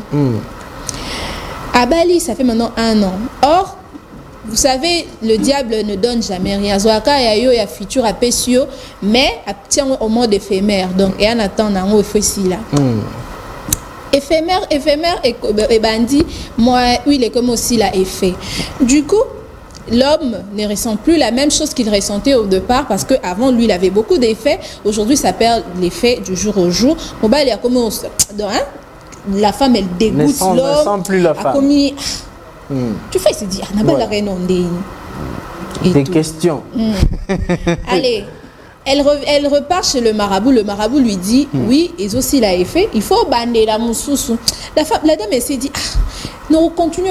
À Bali, ça fait maintenant 1 an. Or, vous savez, le diable ne donne jamais rien. Zoaka ya yo ya futur à Pessio, mais tient au mode éphémère. Donc, et en attendant, il faut ici là. Éphémère et bandit, moi, oui, il est comme aussi là effet. Du coup, l'homme ne ressent plus la même chose qu'il ressentait au départ parce qu'avant, lui, il avait beaucoup d'effets. Aujourd'hui, ça perd l'effet du jour au jour. Bon, bah, il y a comme la femme, elle dégoûte l'homme. Ne sent plus la femme. Tu fais se dire, n'a pas la reine des questions. Allez, elle repart chez le marabout. Le marabout lui dit, oui, ils aussi l'a fait. Il faut bander la moussoussou. La dame, elle s'est dit, non, continue,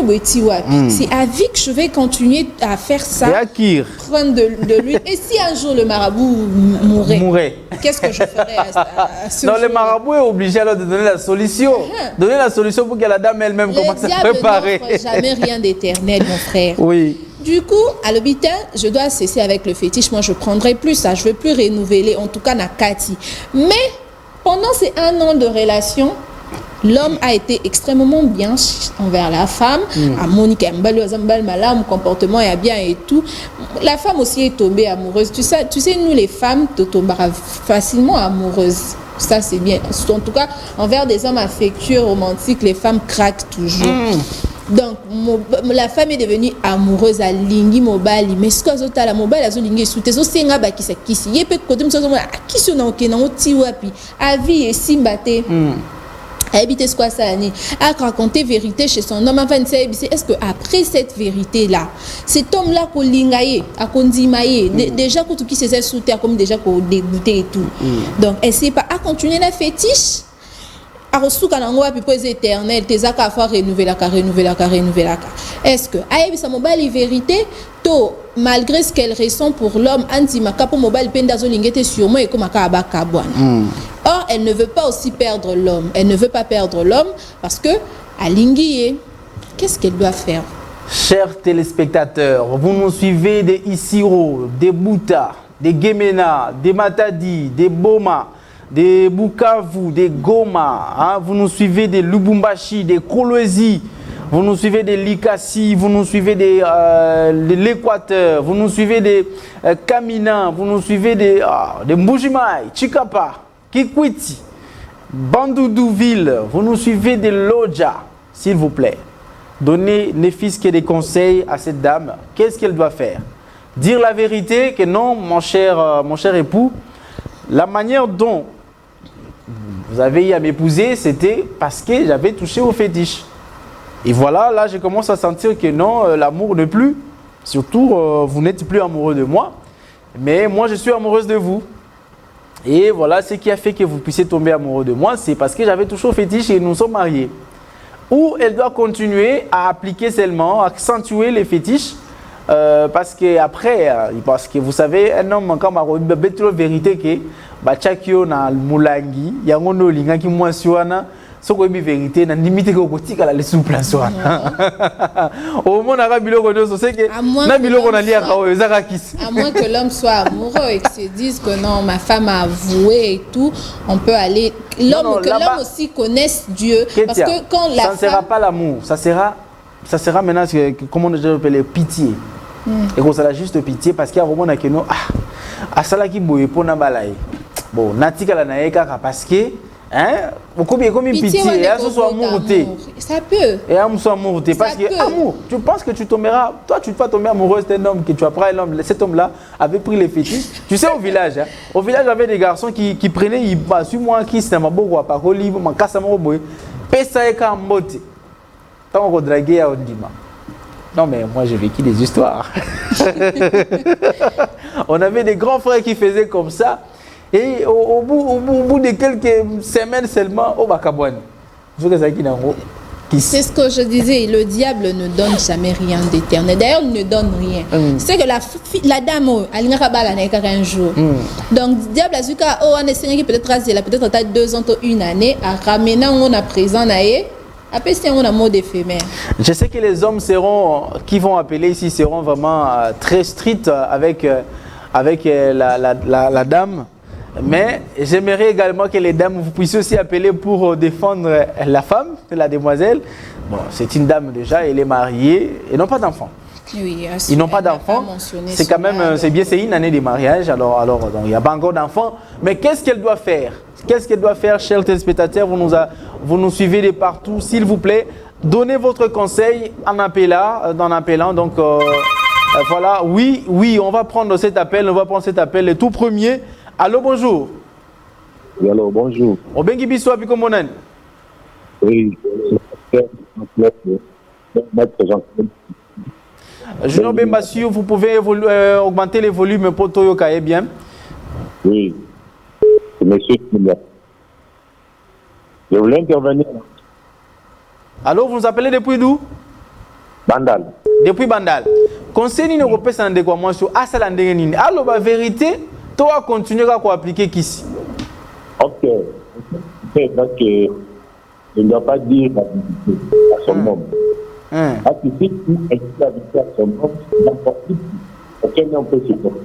c'est à vie que je vais continuer à faire ça. Prendre de l'huile. Et si un jour le marabout mourait. Qu'est-ce que je ferais à ce jour? Non, le marabout est obligé alors de donner la solution. Donner la solution pour que la dame elle-même commence à préparer. Le diable n'offre jamais rien d'éternel, mon frère. Oui. Du coup, à l'hôpital, je dois cesser avec le fétiche. Moi, je ne prendrai plus ça. Je ne veux plus renouveler, en tout cas, Nakati. Mais pendant ces 1 an de relation, l'homme a été extrêmement bien envers la femme. À Monique, mon comportement est bien et tout. La femme aussi est tombée amoureuse. Tu sais, nous les femmes, tu tomberas facilement amoureuses. Ça, c'est bien. En tout cas, envers des hommes affectueux, romantiques, les femmes craquent toujours. Donc, la femme est devenue amoureuse à Lingi Mobali. Mais ce que tu as la Mobali, elle a Lingi sous tes os, c'est un gars qui s'est quitté. Il peut côté de qui sont dans le wapi. À vie et simbate. habiter quoi ça année, à raconter vérité chez son homme. Est-ce que après cette vérité là, cet homme là qu'on lingaye, à kondimaye, déjà quand qui se sous terre comme déjà qu'on dégoûté et tout. Donc essayez pas à continuer la fétiche. À reçu kanango à peu éternel, tes à fois renouveler la carrière. Est-ce que aïe ça mobile les vérités, to malgré ce qu'elle ressent pour l'homme anti makapo mobile pendazo lingete sûrement et comme akaba kabwana. Or, elle ne veut pas aussi perdre l'homme. Elle ne veut pas perdre l'homme parce que, à Linguié, qu'est-ce qu'elle doit faire? Chers téléspectateurs, vous nous suivez des Isiro, des Bouta, des Gemena, des Matadi, des Boma, des Bukavu, des Goma. Hein? Vous nous suivez des Lubumbashi, des Kolwezi. Vous nous suivez des Likasi, vous nous suivez de l'Équateur, vous nous suivez des Kamina, vous nous suivez des Mbujimai, Chikapa. Kikwiti, Bandoudouville, vous nous suivez de Lodja, s'il vous plaît. Donnez ne fût-ce que des conseils à cette dame. Qu'est-ce qu'elle doit faire? Dire la vérité que non, mon cher époux, la manière dont vous avez eu à m'épouser, c'était parce que j'avais touché au fétiche. Et voilà, là, je commence à sentir que non, l'amour ne plus. Surtout, vous n'êtes plus amoureux de moi, mais moi, je suis amoureuse de vous. Et voilà, ce qui a fait que vous puissiez tomber amoureux de moi, c'est parce que j'avais touché au fétiche et nous sommes mariés. Ou elle doit continuer à appliquer seulement, à accentuer les fétiches, parce que vous savez, un homme quand il y a trop de vérité que Bachakio na Mulangi, il y a un homme qui m'a suana. Ce qui est vérité, na limite que vous tika la sous place. Au moins na biloko do c'est que na biloko na lia kawo ezaka kisi. À moins que l'homme soit amoureux et que se dise que non, ma femme a avoué et tout, on peut aller l'homme aussi connaisse Dieu parce que quand la ça ne sera pas l'amour, ça sera maintenant comment on appelle pitié. Et qu'on sera juste pitié parce qu'il y a vraiment que non asala ki boye pona balai. Bon, natika la naeka parce que hein, comme pitié, et à ce soit amour. Ça peut. Et à ce amour, parce que amour, tu penses que tu tomberas, toi tu vas tomber amoureuse d'un homme que tu apprends l'homme, cet homme-là avait pris les fétiches. Tu sais au village, il y avait des garçons qui prenaient, ils sur moi qui c'était ma beau à parole, ma casse à mon boy, pesa et kambote. Tant qu'on draguait à Ondima. Non mais moi j'ai vécu des histoires. On avait des grands frères qui faisaient comme ça. Et au bout de quelques semaines seulement, au Bakabouane. C'est ce que je disais, le diable ne donne jamais rien d'éternel. D'ailleurs, il ne donne rien. C'est que la dame, elle n'a pas un jour. Donc, le diable a dit qu'on essaie peut-être 2 ans ou 1 année à ramener on a présent. Après, c'est un mot d'éphémère. Je sais que les hommes qui vont appeler ici seront vraiment très stricts avec la dame. Mais j'aimerais également que les dames, vous puissiez aussi appeler pour défendre la femme, la demoiselle. Bon, c'est une dame déjà, elle est mariée, et n'ont pas d'enfants. Oui, ils n'ont pas d'enfants. C'est quand même, c'est bien, c'est une année de mariage, alors donc, il n'y a pas encore d'enfants. Mais qu'est-ce qu'elle doit faire? Qu'est-ce qu'elle doit faire, chers téléspectateurs? Vous nous suivez de partout, s'il vous plaît. Donnez votre conseil en appelant. Donc, voilà, oui, on va prendre cet appel, le tout premier. Allô, bonjour. Oui, allô, bonjour. Obengi biso api komonan. Oui, Junior Bembassio, vous pouvez augmenter les volumes pour Toyo Kaye bien. Oui, c'est monsieur Kimia. Je voulais intervenir. Allô, vous nous appelez depuis d'où? Bandal. Depuis Bandal. Conseil ni ne pas de quoi moi sur Asalandeni. Allô, la vérité. Toi, continuer à appliquer qu'ici. Ok. C'est parce que je ne dois pas dire la vérité à son homme. Parce que si tu expliques la vérité à son homme, c'est n'importe qui. Aucun homme peut se porter.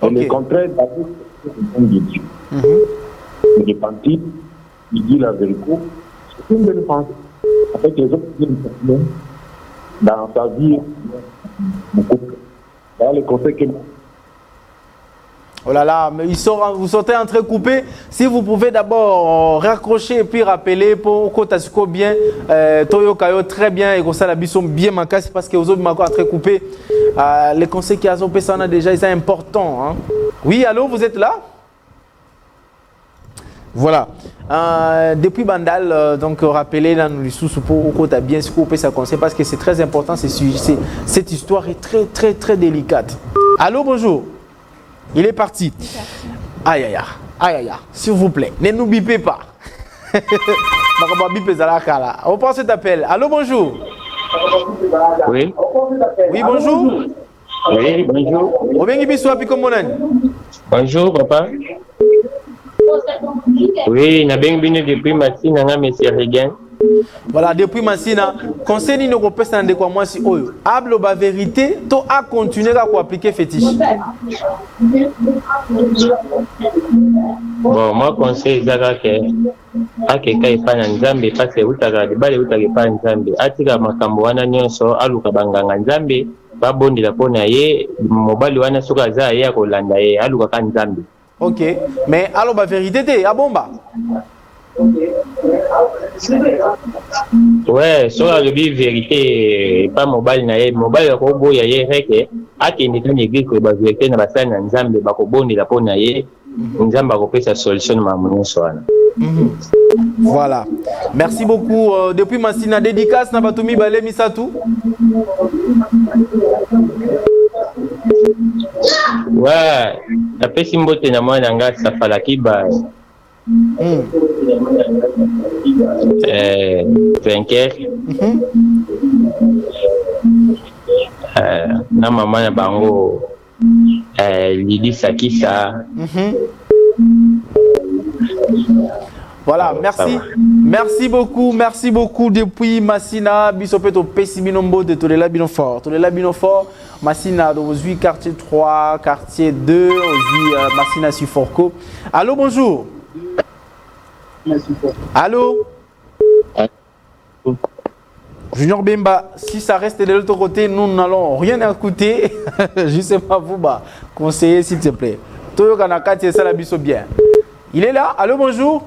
Et le contraire, d'abord, c'est le nom de Dieu. Il est parti, il dit la vérité. C'est une bonne pensée. Avec les autres, il y a dans sa vie, beaucoup. Dans les conseils que oh là là, mais vous sortez entrecoupé. Si vous pouvez d'abord raccrocher et puis rappeler pour Kotasiko bien, Toyo Kayo très bien et comme ça la bison bien manquée parce que vous autres m'ont entrecoupé. Les conseils qui ont ça déjà, c'est important. Hein. Oui, allô, vous êtes là? Voilà. Depuis Bandal, donc rappelez là nous sous pour tu as bien coupé ça conseil parce que c'est très important. Cette histoire est très très très délicate. Allô, bonjour. Il est parti. Aïe aïe aïe, s'il vous plaît, ne nous bipez pas. On prend cet appel. Allô, bonjour. Oui. Oui, bonjour. Oui, bonjour. Bonjour, papa. Oui, na bien venu depuis Massina, monsieur Regan. Voilà, depuis Massina, conseil nous repose dans des quoi moi si oyo. Hablo ba vérité, to a continuer à appliquer fétiche. Bon, moi conseil zaka ke akeka ifana nzambe parce utaka bale utaka pa nzambe. Atika makambo wana nyonso aluka banganga nzambe babondela pona ye mobali wana soka za ye akolanda ye aluka ka nzambe. Ok, mais alors la vérité t'es à bomba. Ouais, soit le dit vérité pas mobile na ye mobile ko boya ye reke akende tu l'église ko ba vérité na basana nzambe ba ko bondela pona ye nzambe ko pesa solution ma monso wana. Voilà. Merci beaucoup. Depuis Massina, dédicace na Batumi Balé Misatou. Ouais, après Simbote na moi nanga safala kiba. Vainqueur. Na maman na bango Lili Sakisa. Voilà, merci. Merci beaucoup depuis Massina, Bisopeto Pessiminombo de Tolela Binofort. Tolela Binofort, Massina, aujourd'hui quartier 3, quartier 2, aujourd'hui Massina Suforco. Allô, bonjour. Allô. Junior Bemba, si ça reste de l'autre côté, nous n'allons rien écouter. Je sais pas vous, conseiller s'il te plaît. Toyo Kanakati, ça la biso bien. Il est là. Allô, bonjour.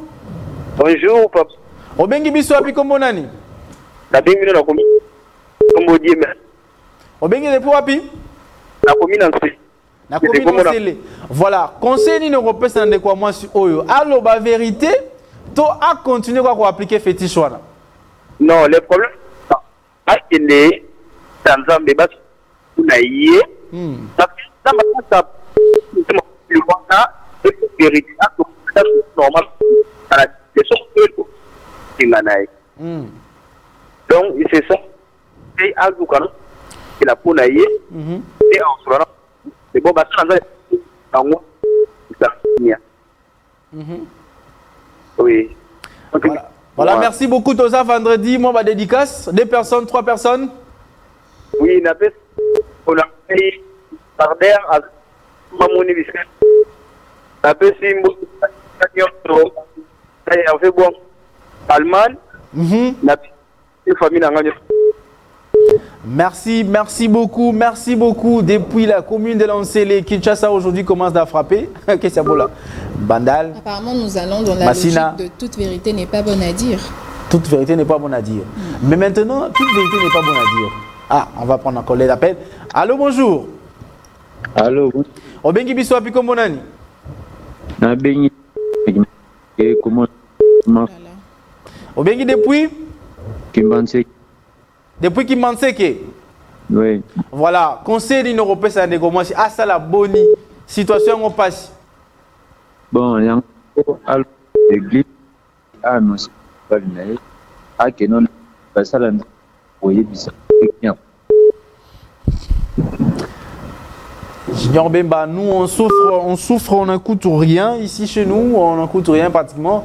Bonjour, papa. Obengi biso api kombo nani? Na bengi na komi. Kombo dieme. Obengi depuis api? Na komi na nse. Na komi na nse. Voilà, conseil ni européen c'est de quoi moi sur oyo. Allo ba vérité, to a continuer quoi appliquer fétiche wana. Non, le problème akende Tanzambe bas na yé. Ça m'a le voilà, vérité normal. Donc, c'est ça. Et à Zoukana, il a pour naïe, et en soi, c'est bon, bah, ça, en moi, ça, oui. Voilà, merci beaucoup, Tosa vendredi. Moi, ma dédicace, 2 personnes, 3 personnes. Oui, on a fait Sarder à Mamoni Visca. On a fait Simbo, on fait bon. Allemagne, la famille n'a rien. Merci beaucoup. Depuis la commune de Lancélé, Kinshasa aujourd'hui commence à frapper. Qu'est-ce que c'est là? Bandal. Apparemment, nous allons dans la Massina. logique de toute vérité n'est pas bonne à dire. Toute vérité n'est pas bonne à dire. Mais maintenant, toute vérité n'est pas bonne à dire. Ah, on va prendre encore les appels. Allô, bonjour. Allô. Obengi biso api kombo nani? Na bengi comment Obengi depuis Kimbanseke. Depuis Kimbanseke. Oui. Voilà, conseil de européen ça ne commence à ça la bonne situation on passe. Bon, il y a un l'église a annoncé pas venir. Ah que non pas ça là. Oui, bien. Junior Bemba, nous on souffre, on n'écoute rien ici chez nous, on n'écoute rien pratiquement.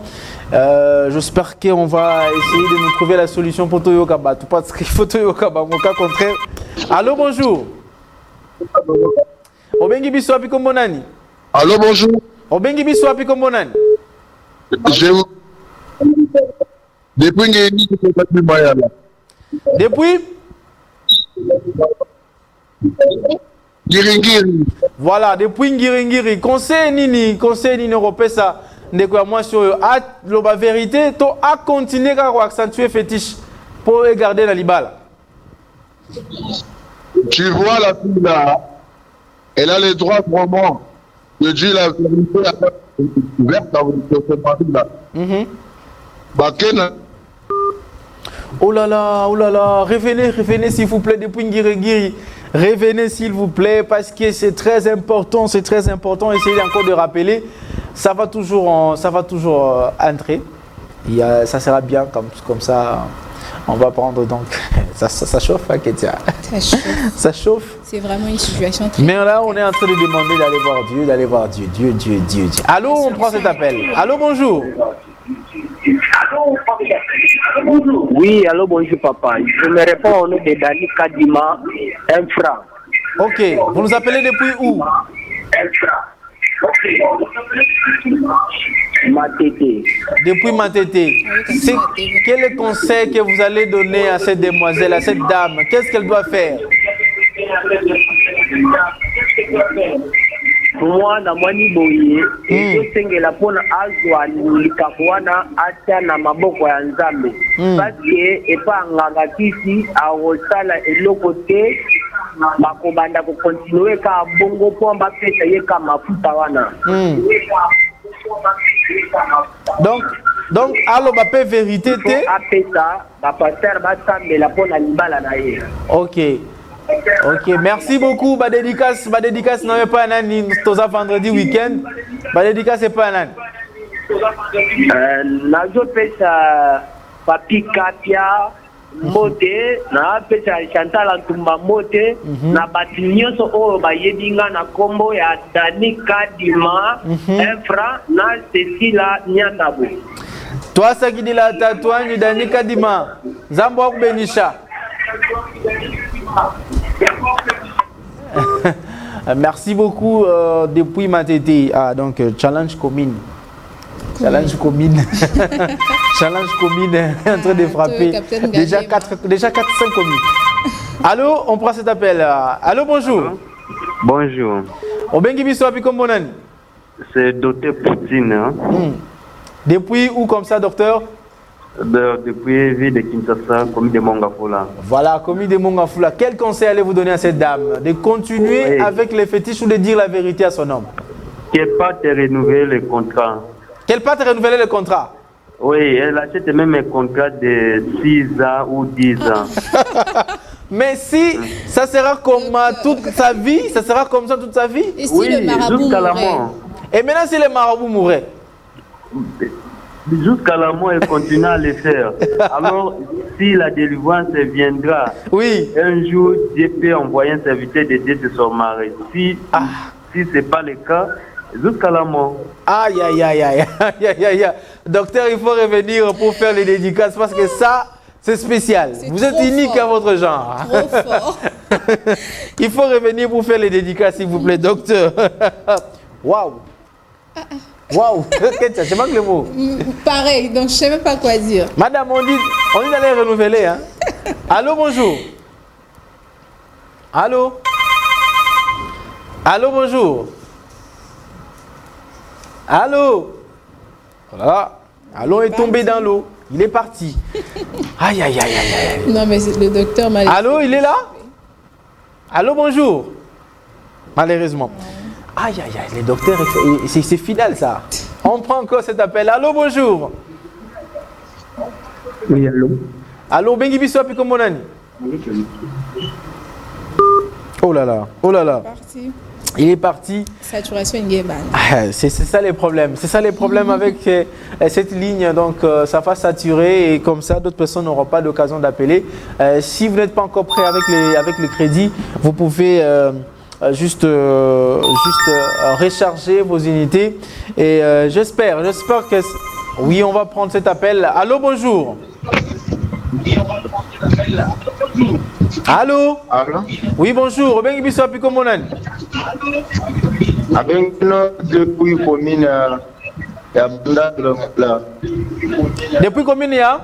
J'espère qu'on va essayer de nous trouver la solution pour Toyoka Batu parce qu'il faut Toyoka Batu, mon cas contraire. Allô, bonjour. Obengi biso api kombo nani? Allô, bonjour. Obengi biso api kombo nani? Je vous... Depuis Ngeni, je ne sais pas là. Depuis Giringiri. Voilà, depuis Ngiringiri. Conseil nini européen ça. De quoi moi sur la vérité, tu as continué à accentuer fétiche pour garder la libala. Tu vois la fille là, elle a le droit vraiment de dire la vérité Oh là là, revenez s'il vous plaît depuis Ngirigiri. Revenez s'il vous plaît parce que c'est très important. Essayez encore de rappeler, ça va toujours entrer. Ça sera bien comme ça. On va prendre donc. Ça chauffe, hein, Ketia? Ça chauffe. C'est vraiment une situation très. Mais là, on est en train de demander d'aller voir Dieu. Dieu. Allô, on prend cet appel. Allô, bonjour. Oui, allô, bonjour papa. Je me réponds au nom de Dani Kadima, un franc. Ok, vous nous appelez depuis où? Matete. Depuis Matete. Quel est le conseil que vous allez donner à cette demoiselle, à cette dame? Qu'est-ce qu'elle doit faire? Moi, na mwani boye, sengela pona azwa likabwana acha na maboko ya Nzambe. Parce que epa nganga kisi awosala eloko te bakobanda ko continuer ka bongo po mbapesa ye ka mafuta wana. Donc allo ba pe vérité te apesa ba pasteur ba sambela pona libala na ye. Ok, merci beaucoup. Ma dédicace non pas nani toza vendredi week-end. Ma dédicace c'est pas nani. Nazo pesa papi Kapia mote na pesa Chantal Antumba mote na batinyoso o bayedinga na kombo ya Dani Kadima Efra na Cecilia Nyandabo. Toi ça qui dit la tatouage Dani Kadima Zambo Benisha. Merci beaucoup depuis Matete. Donc challenge commune. Challenge commune en train de frapper. Déjà 4-5 communes. Allô, on prend cet appel. Allô, bonjour. Bonjour. Obengi biso api kombonani? C'est Docteur Poutine. Hein? Depuis où comme ça, docteur? Depuis ville de Kinshasa, commune de Mongafula. Voilà, commune de Mongafula. Quel conseil allez-vous donner à cette dame? De continuer avec les fétiches ou de dire la vérité à son homme? Qu'elle parte renouveler le contrat. Qu'elle parte renouveler le contrat? Oui, elle achète même un contrat de 6 ans ou 10 ans. Mais si ça sera comme toute sa vie, ça sera comme ça toute sa vie? Et si le marabout jusqu'à la mourait? mort. Et maintenant si le marabout mourait? Jusqu'à la mort, elle continue à le faire. Alors, si la délivrance viendra, un jour, Dieu peut envoyer un serviteur de Dieu de son mari. Si ce n'est pas le cas, jusqu'à la mort. Aïe. Docteur, il faut revenir pour faire les dédicaces parce que ça, c'est spécial. Vous êtes unique à votre genre. Trop fort. Il faut revenir pour faire les dédicaces, s'il vous plaît, docteur. Waouh. Waouh, c'est manque le mot. Pareil, donc je ne sais même pas quoi dire. Madame, on dit d'aller renouveler. Hein? Allô, bonjour. Allô, bonjour. Allô. Voilà. Allô est tombé dans l'eau. Il est parti. Aïe. Non, mais le docteur m'a... Allô, il est là? Allô, bonjour. Malheureusement. Aïe, les docteurs, c'est final ça. On prend encore cet appel. Allô, bonjour. Oui, allô. Allô, Bengi Bisso, puis comment on a dit? Oh là là. Il est parti. Saturation Ngueban. C'est ça les problèmes. C'est ça les problèmes avec cette ligne. Donc, ça va saturer et comme ça, d'autres personnes n'auront pas d'occasion d'appeler. Si vous n'êtes pas encore prêt avec le crédit, vous pouvez... juste recharger vos unités et j'espère que oui, on va prendre cet appel. Allô, bonjour. Allô. Oui, bonjour. Depuis combien il y a?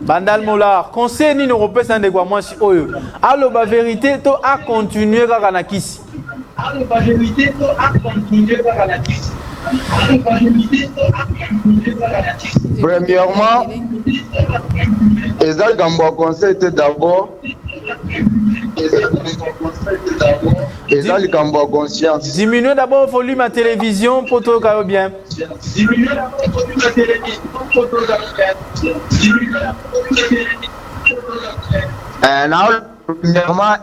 Bandal Molar. Conseil ni européen sans dégouement si oyo. Allo ba vérité to a continuer kaka na kisi. Premièrement, Ezal Gambo conseil était d'abord Et ça, le cambo conscience. Diminuez d'abord le volume à télévision pour tout le bien. Diminuez d'abord le volume à télévision pour tout le bien. Premièrement,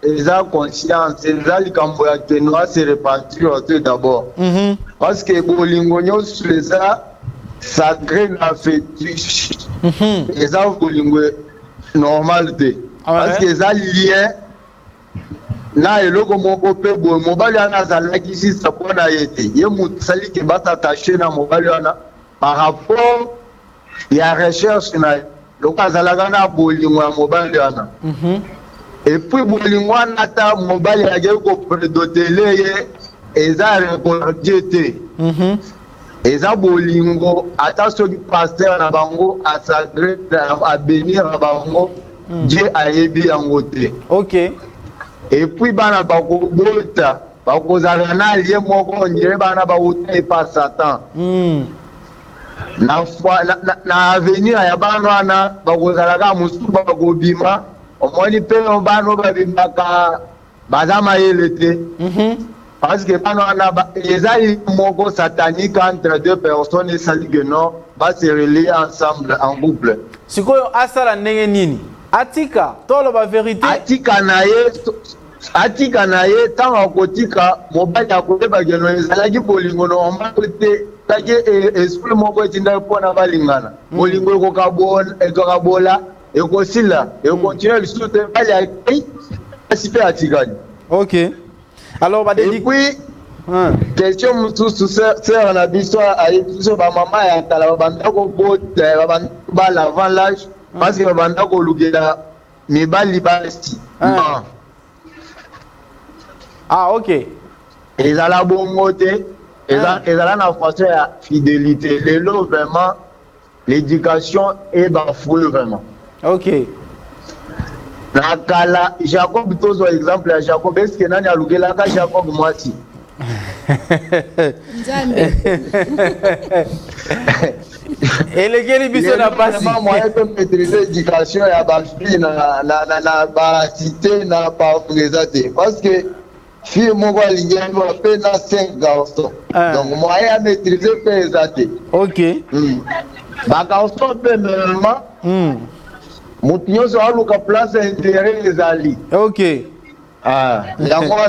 ils ont conscience. Ils ont le cambo à tenir se répartir d'abord. Parce que Bolingonio, c'est ça. Ça crée un fétiche. Et ça, normalité. Parce que ça, lien, là, il y a mon copain, mon mobile, ici, ça peut être. Il y a mon sali qui va s'attacher dans mon mobile, par rapport à la recherche. Donc, ça a gagné Bolingo à mobile. Et puis, Bolingo, nata mobile, il y a prédoté, et ça a récolté. Et ça, Bolingo, attention du pasteur à Bango, à sacrer, à bénir à Bango, Dieu a aidé en côté. Ok. Et puis, Bana Bango, Bota, Bango Zarana, lié mon on dirait Bana Bango et pas Satan. Na avenir, il y a Bana, Bango Zaraga, Moussou, Bango Bima, au moins, il peut en Bano, Babimaka, Bazama et l'été. Parce que les alliés sataniques entre deux personnes et Saligeno vont se relier ensemble en couple. C'est quoi Asala Nengenini? Atika, toi la vérité. Atika naye, tant en kotika, mobile à côté bageno, les alliés Bolingono, on va côté, tagi esprit moko etinda pour na balingana. Bolingo kokabon, ekokabola, ekosila, et continue le soutenir bali à participer à Tigani. Ok. Alors, bah, et puis, question sous sœur la histoire avec tout ma maman et la bandako bote ba l'avant l'âge parce que bandako lugela mais ba libasti. Ah ok. Et ça la bonté et ça la façon la fidélité. Le lot vraiment l'éducation est bafouée vraiment. Ok. Nakala Jacob tozo exemple à Jacob est-ce que nani alugela ka Jacob mwasi Nzambe et les gars biso na pasi moyen de maîtriser l'éducation ya ba fille na ba cité na pas présenter parce que fille moko alingeni ba pe na 5 garçons donc moyen à maîtriser présenter. OK. Ba garçon pe normalement Moutinho sur la place intérêt les alliés. Ok. Ah, il y a moi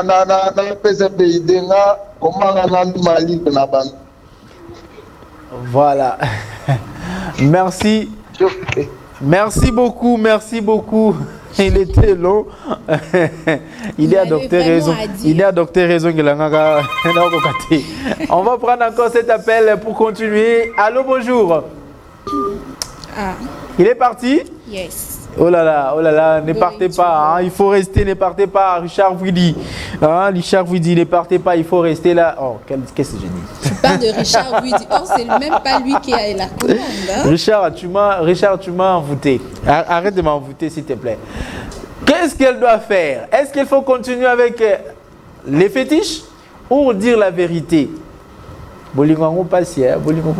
na PCPI denga comment na Mali na bande. Voilà. Merci. Merci beaucoup, merci beaucoup. Il était long. Il est adopté raison. Il est adopté raison. On va prendre encore cet appel pour continuer. Allô, bonjour. Ah. Il est parti? Yes. Oh là là, ne partez pas, hein, il faut rester, ne partez pas. Richard vous dit, hein, Richard vous dit, ne partez pas, il faut rester là. Oh, qu'est-ce que j'ai dit? Tu parles de Richard Widi. Oh, c'est même pas lui qui a la commande. Hein? Richard, tu m'as envoûté. Arrête de m'envoûter, s'il te plaît. Qu'est-ce qu'elle doit faire? Est-ce qu'il faut continuer avec les fétiches ou dire la vérité? Bolingo passe, Bolingo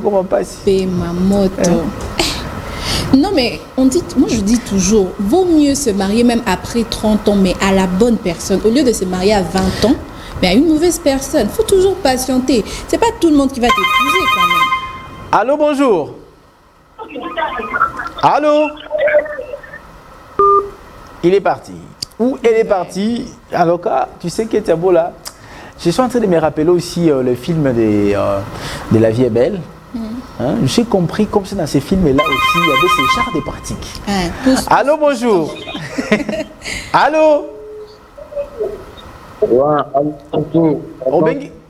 comment passe? Ma moto. Non, mais moi je dis toujours, vaut mieux se marier même après 30 ans, mais à la bonne personne, au lieu de se marier à 20 ans, mais à une mauvaise personne. Il faut toujours patienter. C'est pas tout le monde qui va t'épouser quand même. Allô, bonjour. Allô? Il est parti. Où elle est partie? Alors, tu sais que tu es beau là. Je suis en train de me rappeler aussi le film de La vie est belle. Hein? J'ai compris comme c'est dans ces films-là aussi, il y avait ces chars des pratiques. Allô, bonjour. Allô.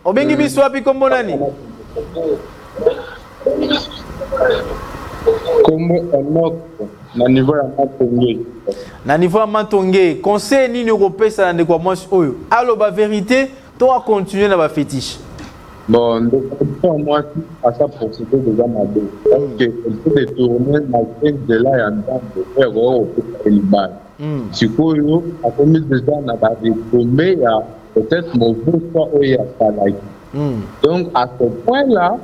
Obengi biswapi comme nani? Comme na niveau ya Matongé. Na niveau ya Matongé, conseil nini européen na ndeko mwasi oyo. Allo ba vérité, toi continuer na ba fétiche. Bon, donc, moi, à ça, pour ce que déjà m'a dit, parce que peut détourner ma scène de là et en temps de faire au Liban. Si vous à combien de gens n'a pas détourné, il y a peut-être mon beau soir où il y a pas là. Donc, à ce point-là,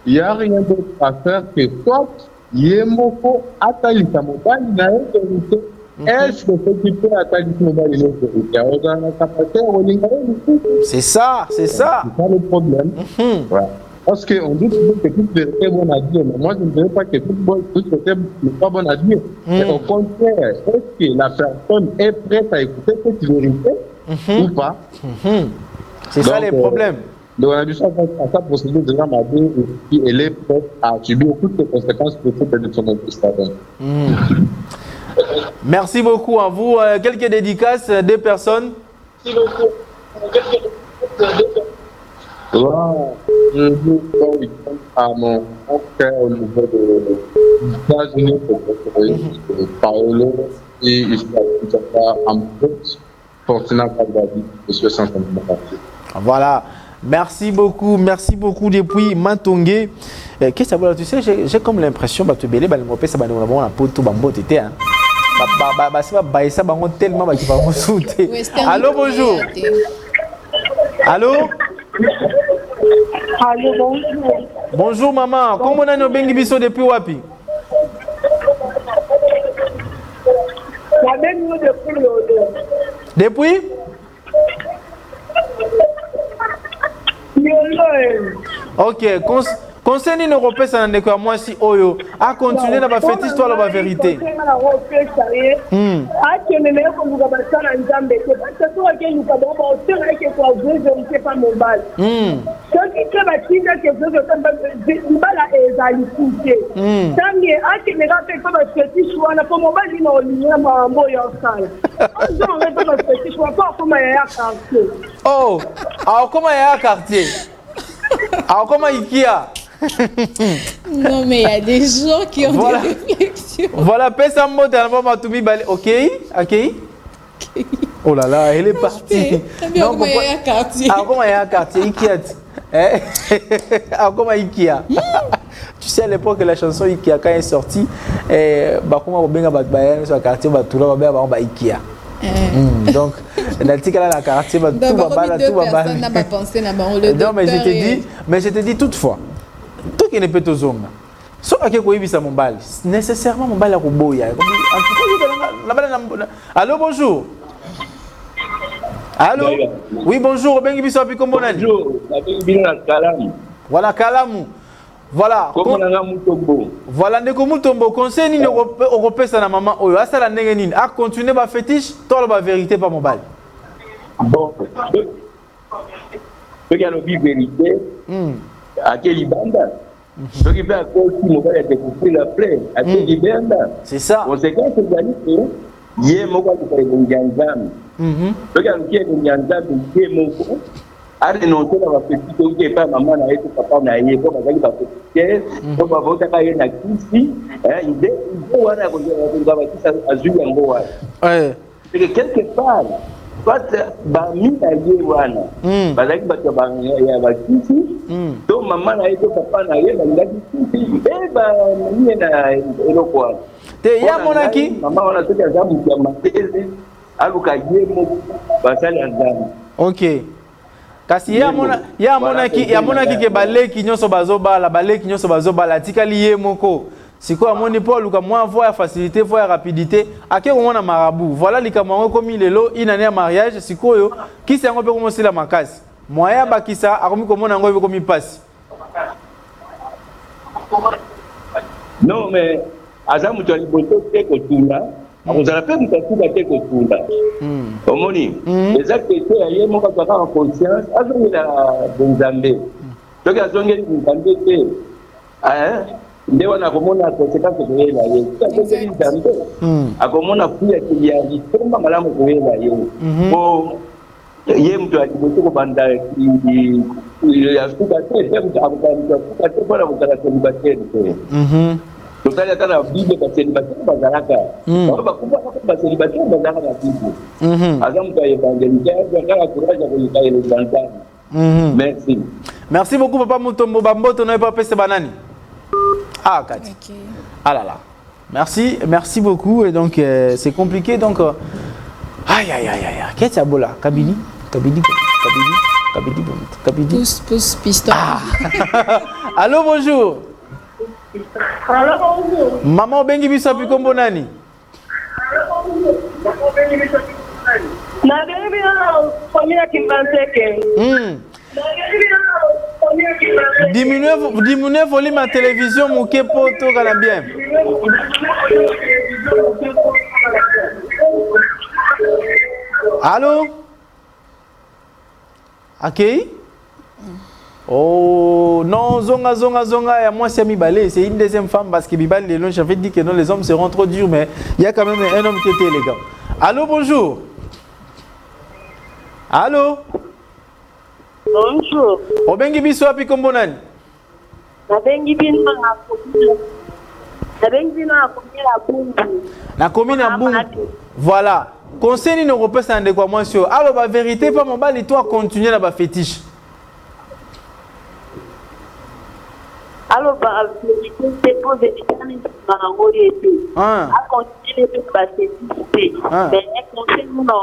il n'y a rien d'autre à faire que soit, il y a mon faux, attends, il y a mon bain, il y a une vérité, Est-ce que ce qui peut attaquer mobile c'est ça, c'est ça. C'est pas le problème. Voilà. Parce qu'on dit que toute vérité est bonne à dire, mais moi je ne dirais pas que toute vérité n'est pas bonne à dire. Mais au contraire, est-ce que la personne est prête à écouter cette vérité ou pas? C'est ça les problèmes. Donc, on a dû à sa procédure de Ramadé et elle est prête à subir toutes les conséquences possibles de son investissement. Merci beaucoup à vous. Quelques dédicaces des personnes. Merci beaucoup. Je dis à mon frère au niveau des États-Unis pour Paolo et il sera en fait Fortuna Kagadi, monsieur Santander. Voilà. Merci beaucoup depuis Matongé. Qu'est-ce que ça veut dire? Tu sais, j'ai comme l'impression que tu es belé, ça va nous avoir un pot tout bambou, tu étais. Ça va tellement qu'il va me sauter. Allô, bonjour. Allô? Allô, bonjour. Bonjour, maman. Comment on a nos bengi biso depuis Wapi? Depuis? Ok, conseil ni européen ça n'en est que moi si oyo à continuer dans ma fétiche toi la vérité. Oh, alors comment il y a un quartier? Alors comment Ikea? Non mais il y a des gens qui ont des réflexions. Voilà, pèse un mot dans le moment tout mis balé. Ok. Oh là là, elle est partie. Alors comment il y a un quartier? Alors comment il y a un quartier? Ikea. Alors comment Ikea? Tu sais à l'époque la chanson Ikea quand elle est sortie, bah comment on benga batbayan sur le quartier bah tout là bah Ikea. Donc, l'article à la quartier, tout va là, tout va mal. Non, mais je te dis toutefois, tout qui ne peut te zonger. Sauf que quoi il mon bal, nécessairement mon bal à Roboya. Allô, bonjour. Allô. Oui, bonjour. Bonjour. Voilà, Kalamou. Voilà. Voilà, ndeko mutombo conseil ni européen ça na maman oyo asa la ndenge nini a continuer ba fétiche toi la vérité pas mon bal. Bon. Ce qui a une vérité à quelle banda. Ce qui fait à cause qui mon bal a découvert la plaie à quelle banda. C'est ça. Conséquence c'est que yé mon bal ko nganzam. Ce qui a une nganzam yé mon a renoncé dans la petite qui est pas maman na yetu papa na yé ko bazali ba petite ko ba vota ka ye na kisi ide wana ko ba kisa azui yango wana c'est que quelque part soit ba mina ye wana bazali ba ya ba kisi to maman na yetu papa na ye ba ngaki kisi ba ni na eloko wana te ya monaki maman wana soki azamu ya matezi aluka ye mo basali azamu. OK. Kasi ya monaki ke baleki nyonso bazobala tikali ye moko siko amoni po luka moi voie facilité voie rapidité ake ko mona marabout voilà likamwa komi lelo inane ya mariage siko yo kisi yango pe komosi la makasi moya bakisa akomi ko mona ngo komi pasi. Non mais azamu to liboto te ko tuna akuzala pe mutakuba te ko tuna. Omoni les actes étaient ailleurs mon pas en conscience azongi la bonzambe donc azongi bonzambe te nde wana komona conséquence ko yela ye azongi bonzambe akomona fuya ya ritomba malamu ko yela ye bo ye mtu aliboto ko banda ya fuka te mtu akuta te bora mutala célibataire te totali ata na bible bacélibataire bazalaka bakuba bacélibataire bazalaka na bible aza moto ya évangéliste azaka courage ya koleka elezantani. Merci. Merci beaucoup papa Mutombo bamboto na pas pese banani. Ah Kati. Ah là là. Merci beaucoup et donc c'est compliqué donc aïe qu'est-ce que bola Kabili. Pousse piston. Allô bonjour. Alors, bonjour. Maman bengi biso pikombo nani? Diminuez volume à télévision, Mouké Poto, bien. Allô? Ok? Oh non, zonga, moi c'est Mibale, c'est une deuxième femme parce que Bibal, j'avais dit que non, les hommes seront trop durs, mais il y a quand même un homme qui était élégant. Allô, bonjour. Allô? Bonjour. Obengi biso api kombonani? Nabengi bino na Bumbu. Na commune à Bumbu. Voilà. Conseil nous repose en décoration. Alors la vérité pas mon bal toi continuer la fétiche. Alors vérité pose des à continuer de fétiche. Mais conseil nous na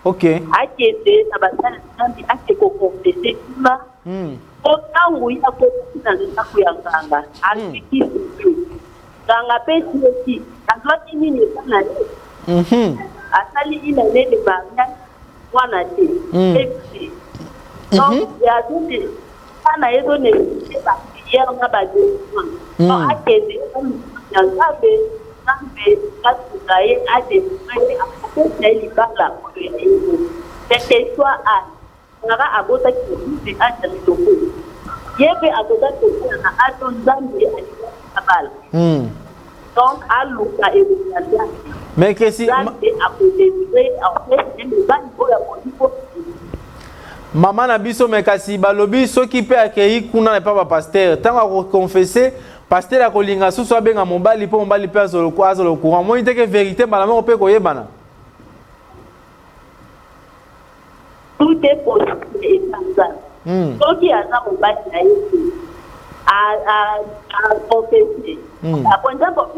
ok. Akete na basala ntambi akeko confesser kuma. Otango ya ko na ntaku ya nganga. Akiki. Nganga pesi oti azwaki nini sana ye. Asali ina nene banga wana te. Donc ya toute sana yezo ne ba hier na ba de. Donc akete na ngabe nambe kasukaye ade c'est libala c'était soit à ngara abota ki a tshilo yebe abota ko na ato nzambe alibala donc aluka ebukalia mais que si maman na biso mais kasi balobi soki pe akei kuna na papa pasteur tant à confesser pasteur a kolinga susu abenga mobali po mobali pe azolo courant moi te que vérité bana mo pe koyebana. Tout est possible et sans ça. Qui a ça mobali na yesu a confesser. Après ça pour que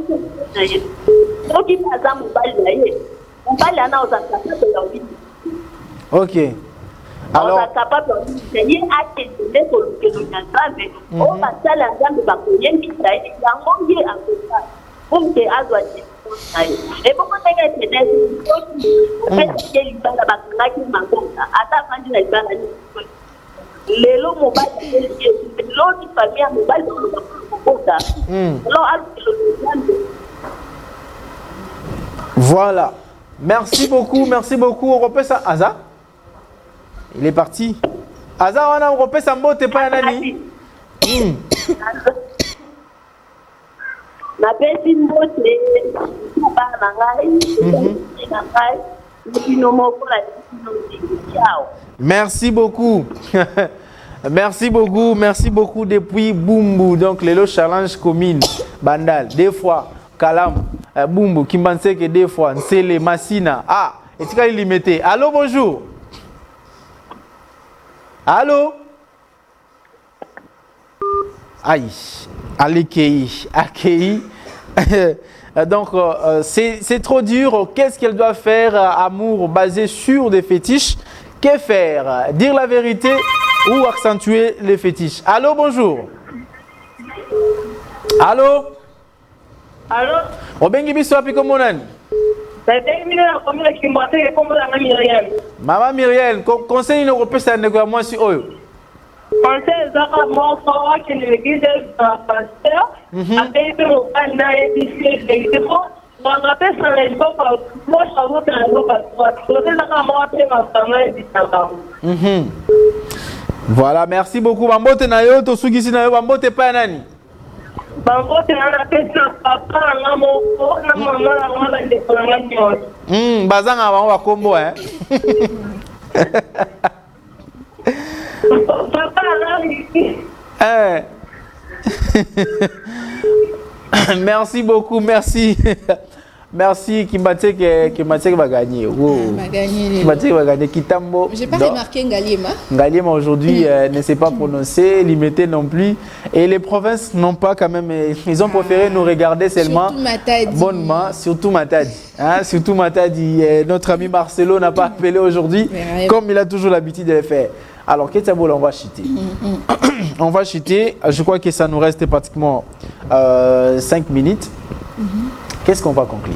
na yesu. Qui a ça mobali na yesu. Mobali ana osaka de la vie. OK. Alors, on est capable de essayer à tenir sur le Nzambe. On va faire la Nzambe va connaître Israël. Il y a un monde à faire. Comme c'est à droit. Et pourquoi tu es peut-être que les gens là bas qui m'attendent. Attends quand tu es là. Les lots mobile, l'autre famille mobile dans le monde. Alors, voilà. Merci beaucoup. On repère ça, Aza. Il est parti. Aza, on a repéré sa mot, t'es pas un ami. Merci beaucoup. Merci beaucoup depuis Bumbu. Donc, les challenge commune. Bandal, des fois, Kalam, Bumbu, Kimbanseke, des fois, Nsele, Massina. Ah, et tu as limité. Allô, bonjour. Allô? Aïe, Akei. Donc, c'est trop dur. Qu'est-ce qu'elle doit faire, amour basé sur des fétiches? Que faire? Dire la vérité ou accentuer les fétiches? Allô, bonjour. Allô? Allô? Obengi biso api komonani? Maman Myriel, conseil nous repose à négocier moi sur eux. Conseil zaka mo ko ki l'église pasteur avec le pana et puis c'est bon on rappelle ça les gens moi je vois dans le pasteur c'est zaka mo après ma famille dit voilà, merci beaucoup. Bambote na yo to sugisi na yo bambote pa nani? Bambote na pesa papa na mo na mama na mama de kolanga. Bazanga ba wa kombo Merci beaucoup, merci. Merci Kimbatseke va gagner. Kimbatseke va gagner Kitambo. J'ai pas remarqué Ngaliema. Ngaliema aujourd'hui ne s'est pas prononcé, limité non plus. Et les provinces n'ont pas quand même, ils ont préféré nous regarder seulement. Surtout Matadi. Bonnement, surtout Matadi. Hein, surtout Matadi. Notre ami Marcelo n'a pas appelé aujourd'hui, comme il a toujours l'habitude de le faire. Alors, Ketabola, on va chuter. On va chuter. Je crois que ça nous reste pratiquement 5 minutes. Qu'est-ce qu'on va conclure?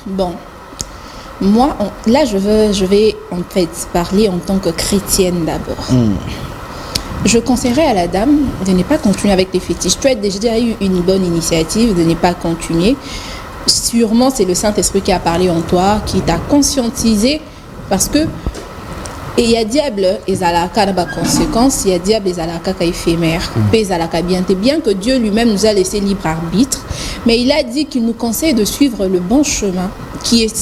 Bon, moi, là, je vais en fait parler en tant que chrétienne d'abord. Je conseillerais à la dame de ne pas continuer avec les fétiches. Tu as déjà eu une bonne initiative de ne pas continuer. Sûrement, c'est le Saint-Esprit qui a parlé en toi, qui t'a conscientisé, parce que et il y a diable et zalaka n'a pas conséquence, il y a diable et zalaka qui est éphémère, et zalaka bien que Dieu lui-même nous a laissé libre arbitre, mais il a dit qu'il nous conseille de suivre le bon chemin, qui est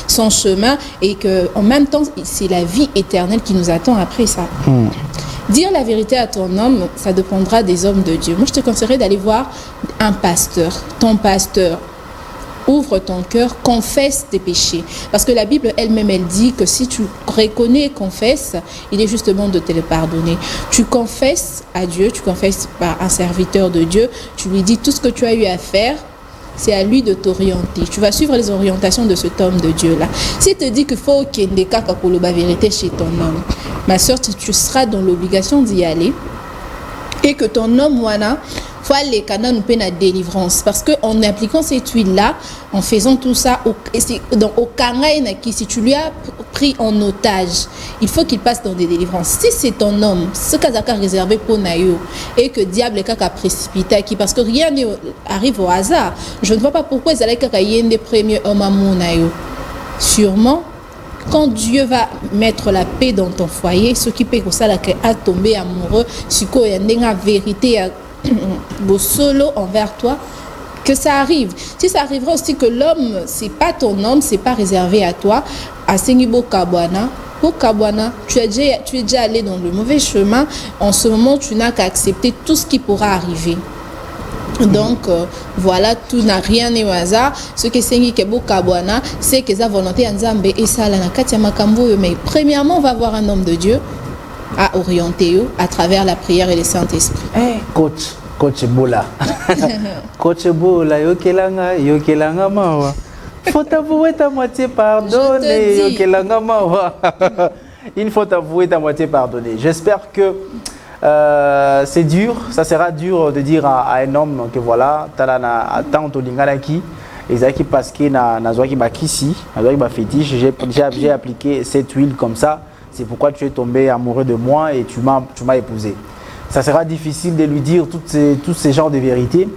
son chemin, et que en même temps c'est la vie éternelle qui nous attend après ça. Dire la vérité à ton homme, ça dépendra des hommes de Dieu. Moi, je te conseillerais d'aller voir un pasteur, ton pasteur. Ouvre ton cœur, confesse tes péchés. Parce que la Bible elle-même, elle dit que si tu reconnais et confesses, il est justement de te le pardonner. Tu confesses à Dieu, tu confesses par un serviteur de Dieu, tu lui dis tout ce que tu as eu à faire, c'est à lui de t'orienter. Tu vas suivre les orientations de cet homme de Dieu-là. S'il te dit qu'il faut qu'il y ait des cas la vérité chez ton homme, ma soeur, tu seras dans l'obligation d'y aller. Et que ton homme, voilà, faut aller nous payer la délivrance. Parce qu'en appliquant cette huile-là, en faisant tout ça, au Kangaïna, si tu lui as pris en otage, il faut qu'il passe dans des délivrances. Si c'est ton homme, ce qu'a réservé pour Nayo, et que diable est précipité, parce que rien n'arrive au hasard, je ne vois pas pourquoi ils allaient des premiers hommes à mon Nayo. Sûrement, quand Dieu va mettre la paix dans ton foyer, ce qui peut ça à tomber amoureux, ce qu'il y a une vérité solo envers toi, que ça arrive. Si ça arrivera aussi que l'homme, c'est pas ton homme, c'est pas réservé à toi, à Sengibo Kabwana, tu es déjà allé dans le mauvais chemin. En ce moment, tu n'as qu'à accepter tout ce qui pourra arriver. Donc voilà, tout n'a rien au hasard. Ce que c'est Kabwana, c'est que sa volonté en Nzambe et ça la katia makambo. Mais premièrement, on va voir un homme de Dieu à orienter à travers la prière et le Saint-Esprit. Coach Bola. Coach Bola, yokelanga mawa. Faut avouer ta moitié pardonnée. Yokelanga mawa. Il faut avouer ta moitié pardonnée. J'espère que c'est dur, ça sera dur de dire à un homme que voilà, talana tant to lingalaki, ezaki parce que na zoaki bakisi, na zoaki ba fétiche, j'ai appliqué cette huile comme ça, c'est pourquoi tu es tombé amoureux de moi et tu m'as épousé. Ça sera difficile de lui dire tous ces genres de vérités,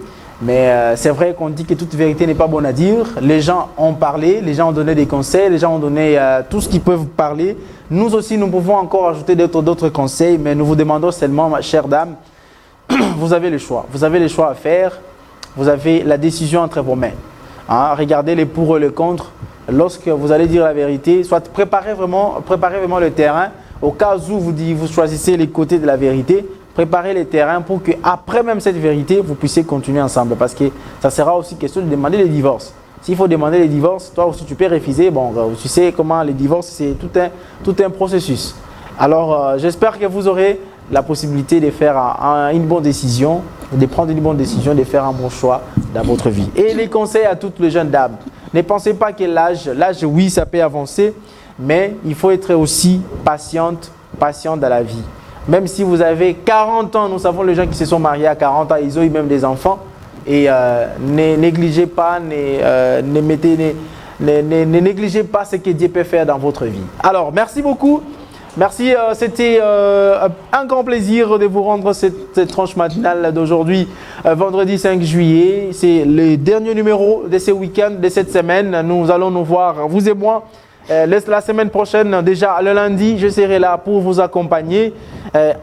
mais c'est vrai qu'on dit que toute vérité n'est pas bonne à dire. Les gens ont parlé, les gens ont donné des conseils, les gens ont donné tout ce qu'ils peuvent parler. Nous aussi, nous pouvons encore ajouter d'autres conseils, mais nous vous demandons seulement, ma chère dame, vous avez le choix. Vous avez le choix à faire. Vous avez la décision entre vos mains. Hein, regardez les pour et les contre. Lorsque vous allez dire la vérité, soit préparez vraiment le terrain. Au cas où vous choisissez les côtés de la vérité, préparez les terrains pour que après même cette vérité, vous puissiez continuer ensemble. Parce que ça sera aussi question de demander le divorce. S'il faut demander le divorce, toi aussi tu peux refuser. Bon, tu sais comment les divorces, c'est tout un processus. Alors, j'espère que vous aurez la possibilité de faire une bonne décision, de prendre une bonne décision, de faire un bon choix dans votre vie. Et les conseils à toutes les jeunes dames. Ne pensez pas que l'âge, oui, ça peut avancer, mais il faut être aussi patient dans la vie. Même si vous avez 40 ans, nous savons les gens qui se sont mariés à 40 ans, ils ont eu même des enfants. Et ne négligez pas, ne négligez pas ce que Dieu peut faire dans votre vie. Alors, merci beaucoup. Merci, c'était un grand plaisir de vous rendre cette tranche matinale d'aujourd'hui, vendredi 5 juillet. C'est le dernier numéro de ce week-end, de cette semaine. Nous allons nous voir, vous et moi, la semaine prochaine, déjà le lundi, je serai là pour vous accompagner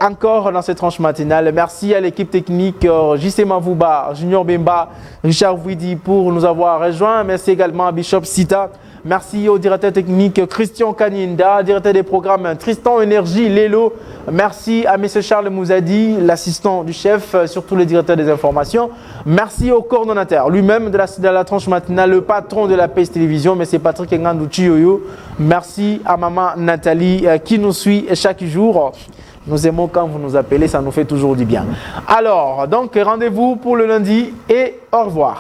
encore dans cette tranche matinale. Merci à l'équipe technique, JC Mavouba, Junior Bemba, Richard Widi pour nous avoir rejoints. Merci également à Bishop Sita. Merci au directeur technique Christian Kaninda, directeur des programmes Tristan Énergie, Lélo. Merci à M. Charles Mouzadi, l'assistant du chef, surtout le directeur des informations. Merci au coordonnateur, lui-même de la tranche matinale, le patron de la PES Télévision, M. Patrick Ngandouchi Yoyo. Merci à maman Nathalie qui nous suit chaque jour. Nous aimons quand vous nous appelez, ça nous fait toujours du bien. Alors, donc rendez-vous pour le lundi et au revoir.